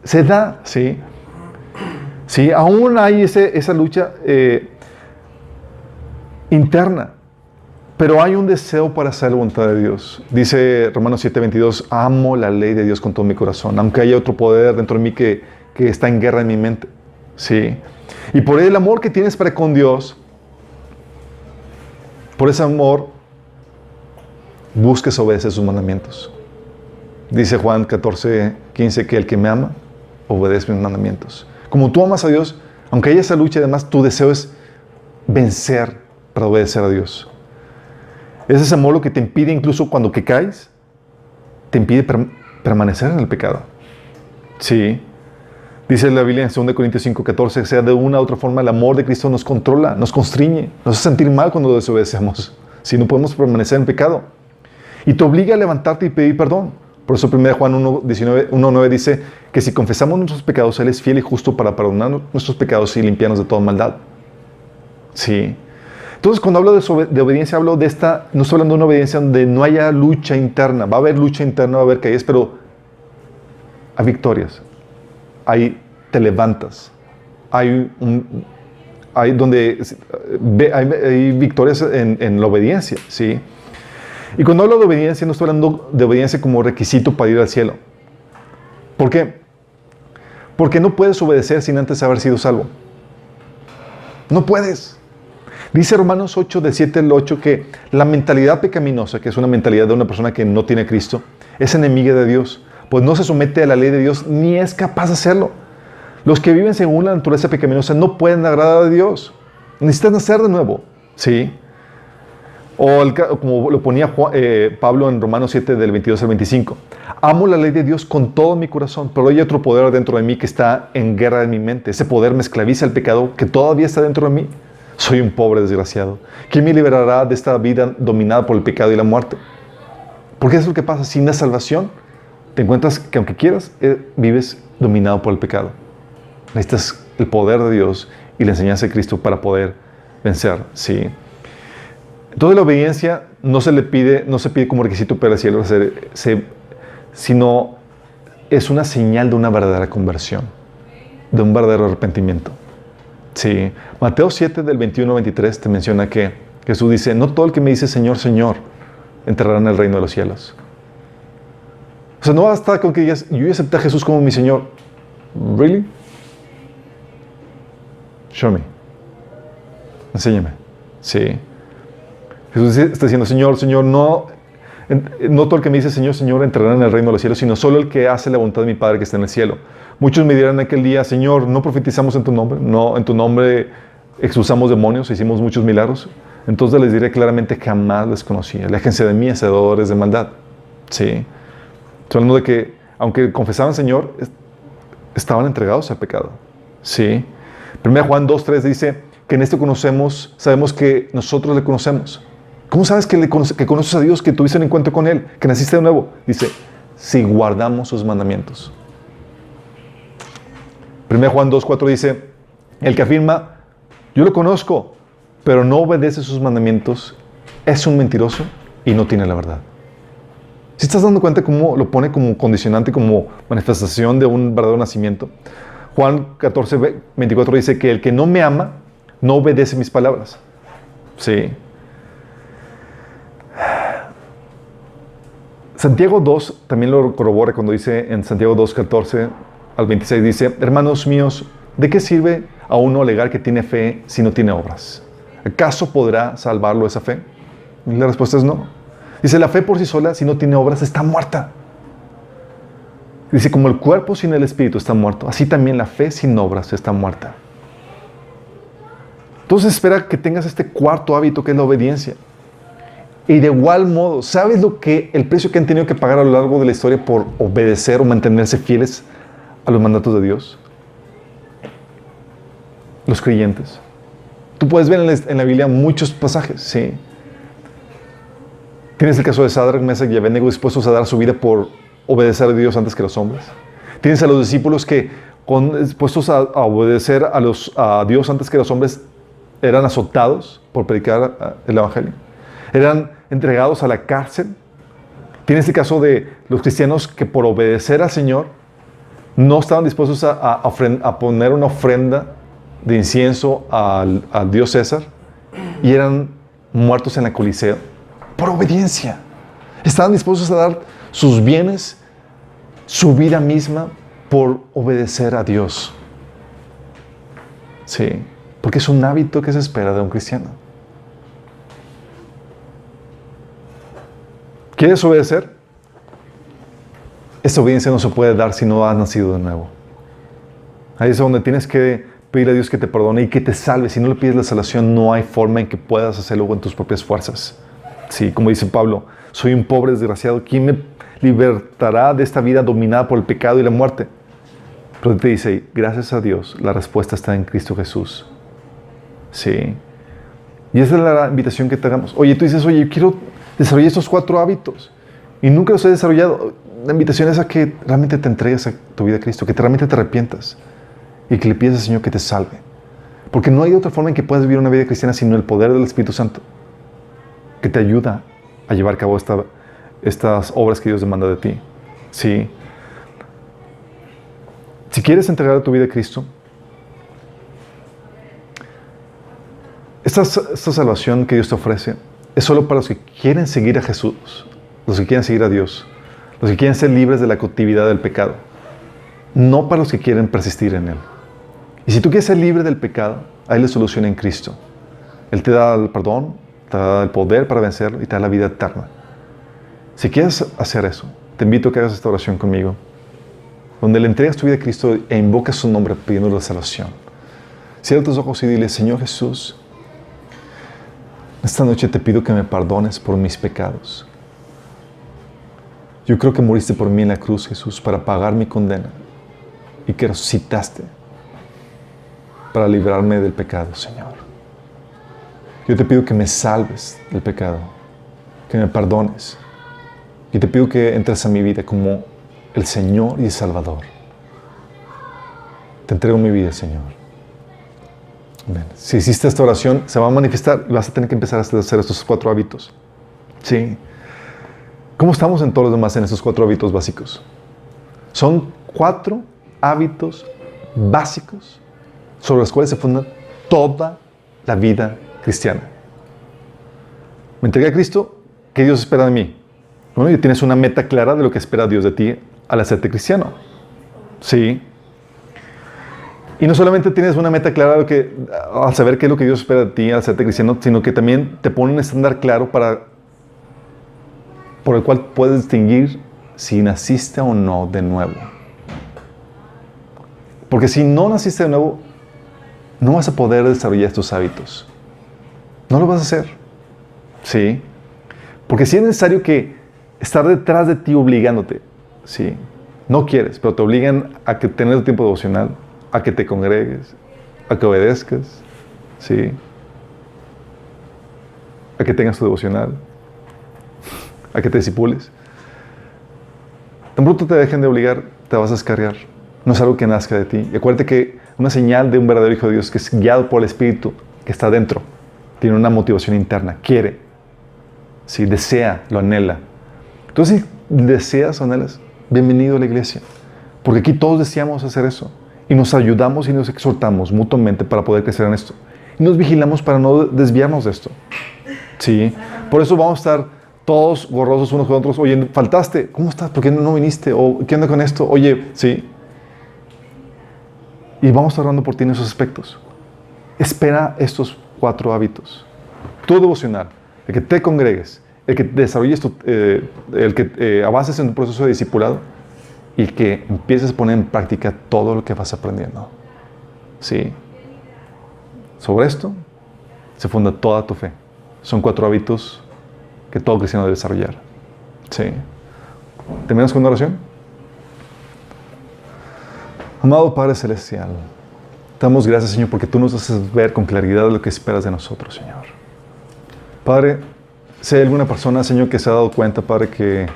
se da, ¿sí? Sí, aún hay esa lucha interna, pero hay un deseo para hacer la voluntad de Dios. Dice Romanos 7:22, amo la ley de Dios con todo mi corazón, aunque haya otro poder dentro de mí que está en guerra en mi mente. ¿Sí? Y por el amor que tienes para con Dios, por ese amor, busques obedecer sus mandamientos. Dice Juan 14:15 que el que me ama, obedece mis mandamientos. Como tú amas a Dios, aunque haya esa lucha, además tu deseo es vencer para obedecer a Dios. Es ese amor lo que te impide, incluso cuando que caes, te impide permanecer en el pecado. Sí. Dice la Biblia en 2 Corintios 5:14, sea de una u otra forma, el amor de Cristo nos controla, nos constriñe, nos hace sentir mal cuando desobedecemos. Si no podemos permanecer en pecado. Y te obliga a levantarte y pedir perdón. Por eso 1 Juan 1:9 dice que si confesamos nuestros pecados, Él es fiel y justo para perdonar nuestros pecados y limpiarnos de toda maldad. Sí. Entonces, cuando hablo de obediencia, hablo de esta, no estoy hablando de una obediencia donde no haya lucha interna. Va a haber lucha interna, va a haber caídas, pero hay victorias. Te levantas. Hay victorias en la obediencia, ¿sí? Y cuando hablo de obediencia, no estoy hablando de obediencia como requisito para ir al cielo. ¿Por qué? Porque no puedes obedecer sin antes haber sido salvo. No puedes. Dice Romanos 8, del 7 al 8, que la mentalidad pecaminosa, que es una mentalidad de una persona que no tiene a Cristo, es enemiga de Dios, pues no se somete a la ley de Dios ni es capaz de hacerlo. Los que viven según la naturaleza pecaminosa no pueden agradar a Dios. Necesitan nacer de nuevo, ¿sí? O como lo ponía Pablo en Romanos 7, del 22 al 25. Amo la ley de Dios con todo mi corazón, pero hay otro poder dentro de mí que está en guerra en mi mente. Ese poder me esclaviza al pecado que todavía está dentro de mí. Soy un pobre desgraciado. ¿Quién me liberará de esta vida dominada por el pecado y la muerte? Porque eso es lo que pasa. Sin la salvación, te encuentras que aunque quieras, vives dominado por el pecado. Necesitas el poder de Dios y la enseñanza de Cristo para poder vencer, ¿sí? Entonces la obediencia no se pide como requisito para el cielo, sino es una señal de una verdadera conversión, de un verdadero arrepentimiento. Sí. Mateo 7, del 21 al 23, te menciona que Jesús dice, no todo el que me dice Señor, Señor, entrará en el reino de los cielos. O sea, no basta con que digas, yo acepté a Jesús como mi Señor. ¿Really? Show me. Enséñame. Sí. Jesús está diciendo, Señor, Señor, no todo el que me dice Señor, Señor, entrará en el reino de los cielos, sino solo el que hace la voluntad de mi Padre que está en el cielo. Muchos me dirán en aquel día, Señor, no profetizamos en tu nombre, no, en tu nombre expulsamos demonios, hicimos muchos milagros. Entonces les diré claramente, jamás les conocí. Aléjense de mí, hacedores de maldad. Sí. Estoy hablando de que, aunque confesaban Señor, estaban entregados al pecado. Sí. 1 Juan 2:3 dice que en esto sabemos que nosotros le conocemos. ¿Cómo sabes que conoces a Dios, que tuviste un encuentro con Él, que naciste de nuevo? Dice, si guardamos sus mandamientos. 1 Juan 2:4 dice, el que afirma, yo lo conozco, pero no obedece sus mandamientos, es un mentiroso y no tiene la verdad. ¿Sí estás dando cuenta cómo lo pone como condicionante, como manifestación de un verdadero nacimiento? Juan 14:24 dice que el que no me ama, no obedece mis palabras. Sí. Santiago 2 también lo corrobora cuando dice en Santiago 2:14 al 26, dice, hermanos míos, ¿de qué sirve a uno alegar que tiene fe si no tiene obras? ¿Acaso podrá salvarlo esa fe? Y la respuesta es no. Dice, la fe por sí sola, si no tiene obras, está muerta. Dice, como el cuerpo sin el espíritu está muerto, así también la fe sin obras está muerta. Entonces espera que tengas este cuarto hábito que es la obediencia. Y de igual modo, ¿sabes el precio que han tenido que pagar a lo largo de la historia por obedecer o mantenerse fieles a los mandatos de Dios? Los creyentes. Tú puedes ver en la Biblia muchos pasajes, ¿sí? Tienes el caso de Sadrach, Mesach y Abednego dispuestos a dar su vida por obedecer a Dios antes que a los hombres. Tienes a los discípulos que, dispuestos a obedecer a Dios antes que a los hombres, eran azotados por predicar el Evangelio. Eran entregados a la cárcel. Tienes el caso de los cristianos que por obedecer al Señor no estaban dispuestos a poner una ofrenda de incienso al Dios César y eran muertos en la Coliseo por obediencia. Estaban dispuestos a dar sus bienes, su vida misma, por obedecer a Dios. Sí, porque es un hábito que se espera de un cristiano. ¿Quieres obedecer? Esta obediencia no se puede dar si no has nacido de nuevo. Ahí es donde tienes que pedir a Dios que te perdone y que te salve. Si no le pides la salvación, no hay forma en que puedas hacerlo con tus propias fuerzas. Sí, como dice Pablo, soy un pobre desgraciado. ¿Quién me libertará de esta vida dominada por el pecado y la muerte? Pero te dice, gracias a Dios, la respuesta está en Cristo Jesús. Sí. Y esa es la invitación que te hagamos. Oye, tú dices, oye, yo quiero desarrollar estos 4 hábitos y nunca los he desarrollado. La invitación es a que realmente te entregues a tu vida a Cristo, que realmente te arrepientas y que le pidas al Señor que te salve. Porque no hay otra forma en que puedas vivir una vida cristiana sino el poder del Espíritu Santo, que te ayuda a llevar a cabo estas obras que Dios demanda de ti. Sí. Si quieres entregar tu vida a Cristo, esta salvación que Dios te ofrece es solo para los que quieren seguir a Jesús, los que quieren seguir a Dios, los que quieren ser libres de la cautividad del pecado, no para los que quieren persistir en Él. Y si tú quieres ser libre del pecado, hay la solución en Cristo. Él te da el perdón, te da el poder para vencerlo y te da la vida eterna. Si quieres hacer eso, te invito a que hagas esta oración conmigo, donde le entregas tu vida a Cristo e invocas su nombre pidiendo la salvación. Cierra tus ojos y dile, Señor Jesús, esta noche te pido que me perdones por mis pecados. Yo creo que moriste por mí en la cruz, Jesús, para pagar mi condena y que resucitaste para librarme del pecado, Señor. Yo te pido que me salves del pecado, que me perdones. Y te pido que entres a mi vida como el Señor y el Salvador. Te entrego mi vida, Señor. Amén. Si hiciste esta oración, se va a manifestar y vas a tener que empezar a hacer estos 4 hábitos. Sí. ¿Cómo estamos en todos los demás en estos 4 hábitos básicos? Son 4 hábitos básicos sobre los cuales se funda toda la vida cristiana. Me entregué a Cristo, ¿qué Dios espera de mí? Bueno, ya tienes una meta clara de lo que espera Dios de ti al hacerte cristiano. Sí. Y no solamente tienes una meta clara al saber qué es lo que Dios espera de ti al hacerte cristiano, sino que también te pone un estándar claro por el cual puedes distinguir si naciste o no de nuevo. Porque si no naciste de nuevo, no vas a poder desarrollar estos hábitos. No lo vas a hacer. Sí. Porque si es necesario que estar detrás de ti obligándote. Sí. No quieres, pero te obligan a que tener tu tiempo devocional, a que te congregues, a que obedezcas. Sí. A que tengas tu devocional, a que te discipules. Tan pronto te dejen de obligar, te vas a descarriar. No es algo que nazca de ti. Y acuérdate que una señal de un verdadero hijo de Dios que es guiado por el Espíritu, que está dentro, tiene una motivación interna, quiere, sí, desea, lo anhela. Entonces, si deseas o anhelas, bienvenido a la iglesia. Porque aquí todos deseamos hacer eso. Y nos ayudamos y nos exhortamos mutuamente para poder crecer en esto. Y nos vigilamos para no desviarnos de esto. Sí. Por eso vamos a estar todos gorrosos unos con otros. Oye, faltaste. ¿Cómo estás? ¿Por qué no viniste? ¿O qué onda con esto? Oye, sí. Y vamos a estar orando por ti en esos aspectos. Espera estos 4 hábitos. Tu devocional, el que te congregues, el que desarrolles el que avances en tu proceso de discipulado y que empieces a poner en práctica todo lo que vas aprendiendo. Sí. Sobre esto se funda toda tu fe. Son 4 hábitos que todo cristiano debe desarrollar. Sí. ¿Terminamos con una oración? Amado Padre Celestial, te damos gracias, Señor, porque tú nos haces ver con claridad lo que esperas de nosotros, Señor. Padre, si hay alguna persona, Señor, que se ha dado cuenta, Padre, que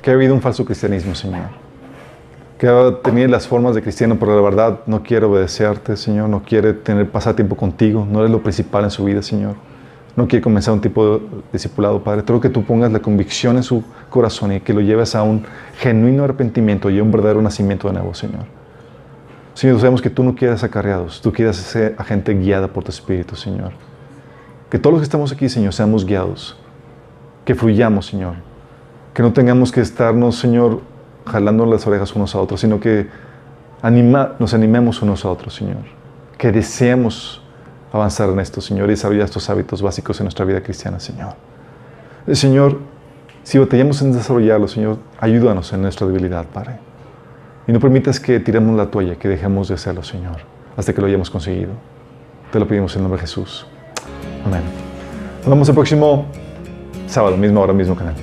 que ha habido un falso cristianismo, Señor. Que ha tenido las formas de cristiano, pero la verdad no quiere obedecerte, Señor. No quiere pasar tiempo contigo. No eres lo principal en su vida, Señor. No quiere comenzar un tipo de discipulado, Padre. Te ruego que tú pongas la convicción en su corazón y que lo lleves a un genuino arrepentimiento y a un verdadero nacimiento de nuevo, Señor. Señor, sabemos que tú no quieres acarreados. Tú quieres ser a gente guiada por tu Espíritu, Señor. Que todos los que estamos aquí, Señor, seamos guiados. Que fluyamos, Señor. Que no tengamos que estarnos, Señor, jalando las orejas unos a otros, sino que nos animemos unos a otros, Señor. Que deseemos avanzar en esto, Señor, y desarrollar estos hábitos básicos en nuestra vida cristiana, Señor. Señor, si batallamos en desarrollarlo, Señor, ayúdanos en nuestra debilidad, Padre. Y no permitas que tiremos la toalla, que dejemos de hacerlo, Señor, hasta que lo hayamos conseguido. Te lo pedimos en el nombre de Jesús. Amén. Nos vemos el próximo sábado, misma hora, mismo canal.